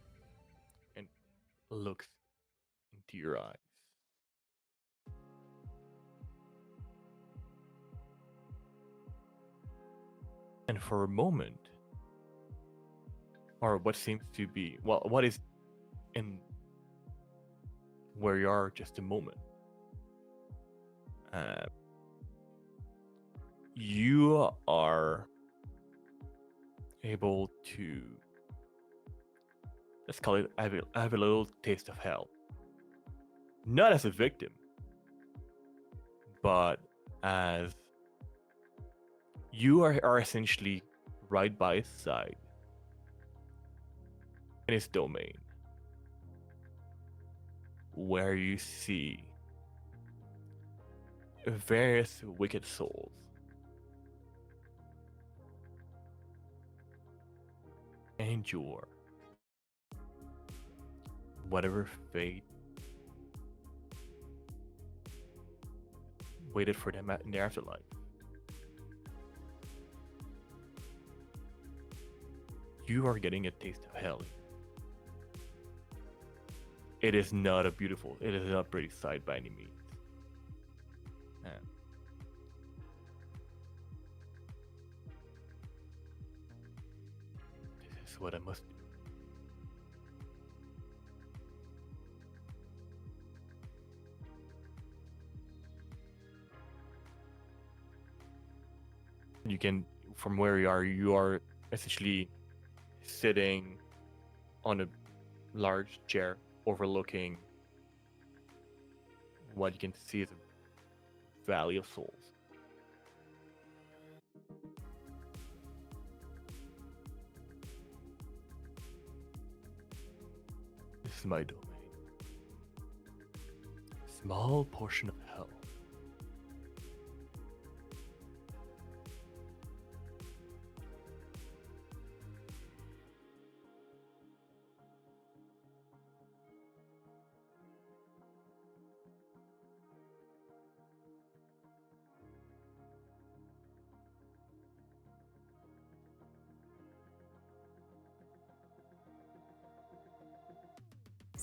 And looks into your eyes. And for a moment, or what seems to be, well, what is in where you are just a moment, you are able to, let's call it, have a little taste of hell. Not as a victim, but as you are essentially right by his side in his domain, where you see various wicked souls endure whatever fate waited for them in the afterlife. You are getting a taste of hell. It is not a beautiful, it is not a pretty sight by any means. This is what I must do. You can, from where you are essentially sitting on a large chair overlooking what you can see is a valley of souls. This is my domain. Small portion of hell.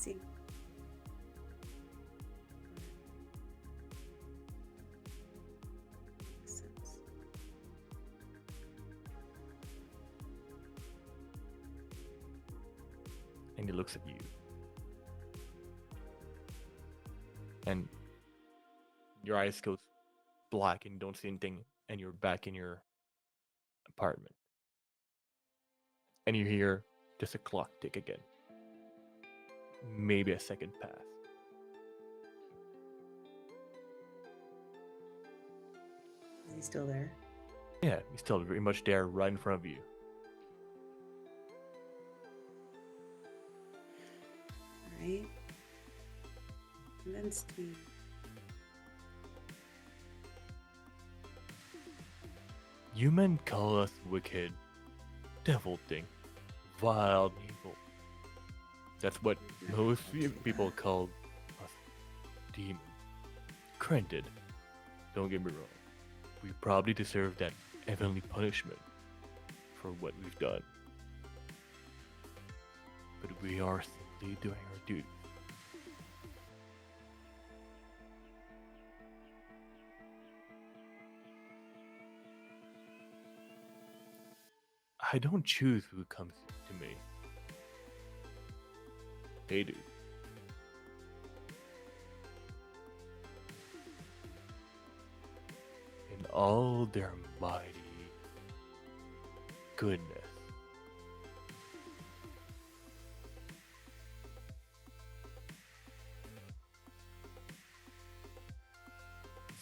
see. Makes sense. And he looks at you. And your eyes goes black and you don't see anything, and you're back in your apartment. And you hear just a clock tick again. Maybe a second pass. Is he still there? Yeah, he's still very much there right in front of you. Alright. Convinced me. You men call us wicked, devil thing, vile and evil. That's what most people call us demons. Granted, don't get me wrong, we probably deserve that heavenly punishment for what we've done. But we are simply doing our duty. I don't choose who comes to me. They do. In all their mighty goodness.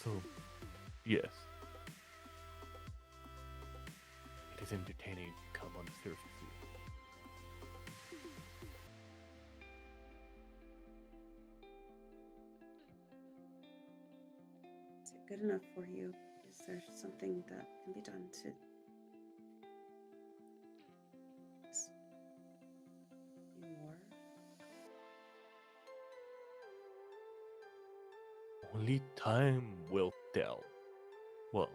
So, yes. It is entertaining to come on the surface here. Is it good enough for you? Is there something that can be done to be more? Only time will tell. Well,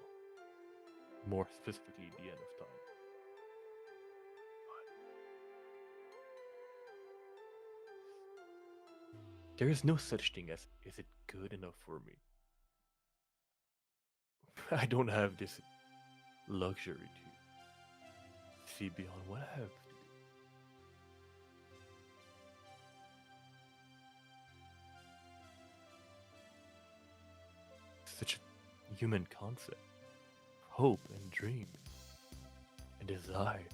more specifically, the end of time. There is no such thing as, is it good enough for me? I don't have this luxury to see beyond what I have to do. Such a human concept. Hope and dreams and desire.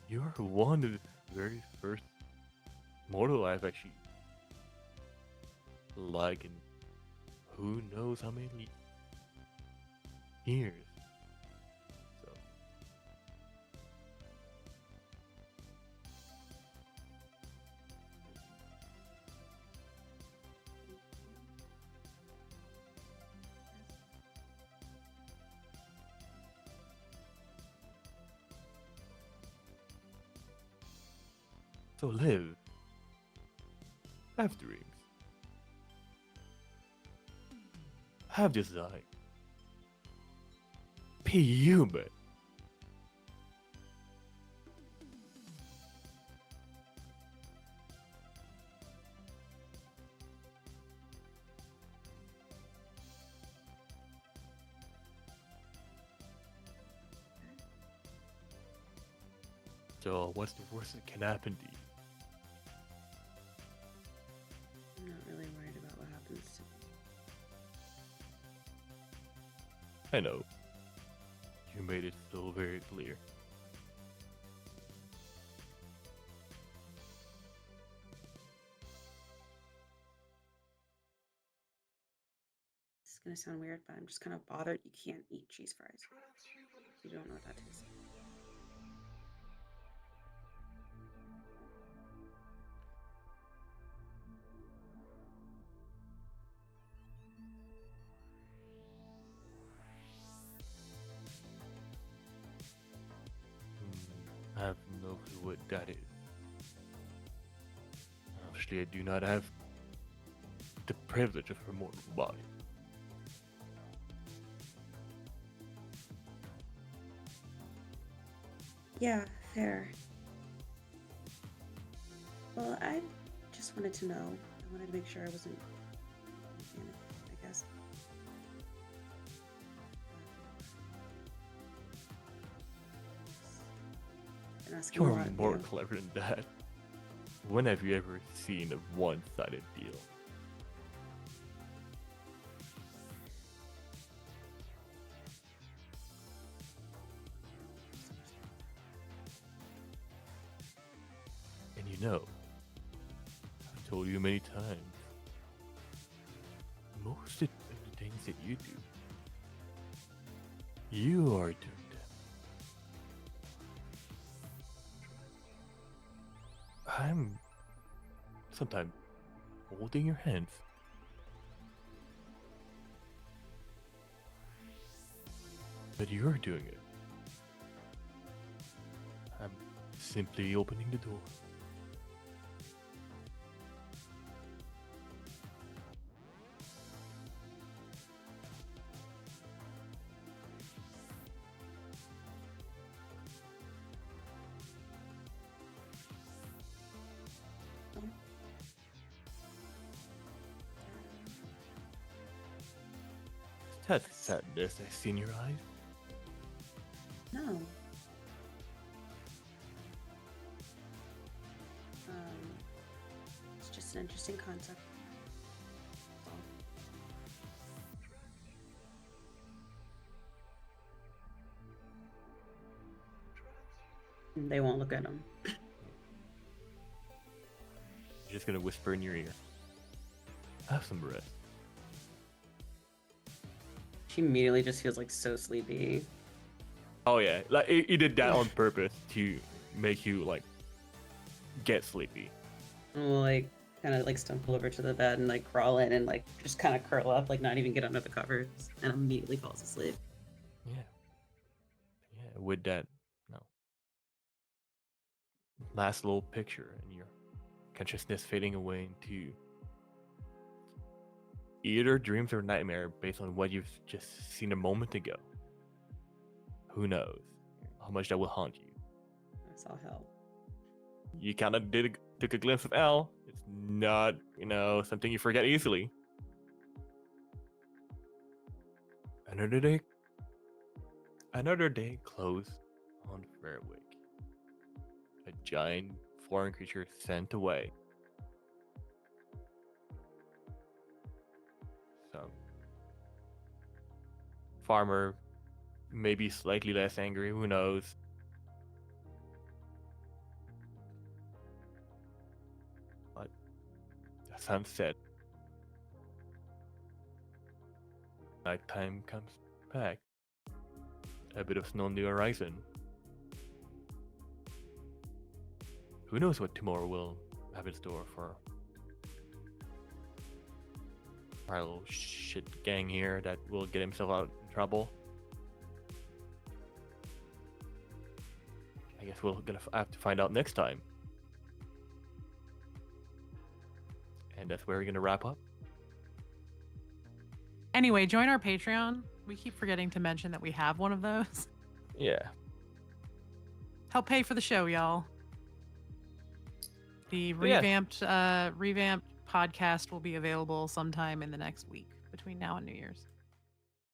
You're one of the very first mortal I've actually liked in who knows how many years. So So live. Have dreams. Have desire. Be human. So what's the worst that can happen to you? I'm not really worried about what happens to me. I know. You made it so very clear. This is gonna sound weird, but I'm just kind of bothered you can't eat cheese fries. You don't know what that tastes like. I have no clue what that is. Obviously, I do not have the privilege of her mortal body. Yeah, fair. Well, I just wanted to know. I wanted to make sure I wasn't panic, I guess. And ask You're more out of more you. clever than that. When have you ever seen a one-sided deal? And you know, I've told you many times, most of the things that you do, you are doing them. I'm sometimes holding your hands. But you're doing it. I'm simply opening the door. Is that sadness I see in your eyes? No. It's just an interesting concept. They won't look at him. I'm just gonna whisper in your ear. Have some rest. She immediately just feels like so sleepy. Oh yeah, like he did that on purpose to make you like get sleepy. And will like kind of like stumble over to the bed and like crawl in and like just kind of curl up, like not even get under the covers, and immediately falls asleep. Yeah. Yeah, with that, no. Last little picture and your consciousness fading away into either dreams or nightmare based on what you've just seen a moment ago. Who knows how much that will haunt you. I saw hell. You kind of took a glimpse of L. It's not, something you forget easily. Another day closed on Fairwick. A giant foreign creature sent away. Some farmer, maybe slightly less angry, who knows? But the sun set. Nighttime comes back. A bit of snow on the horizon. Who knows what tomorrow will have in store for our little shit gang here that will get himself out in trouble. I guess we're gonna have to find out next time. And that's where we're gonna wrap up. Anyway, join our Patreon. We keep forgetting to mention that we have one of those. Yeah. Help pay for the show, y'all. The But yeah. revamped podcast will be available sometime in the next week between now and New Year's.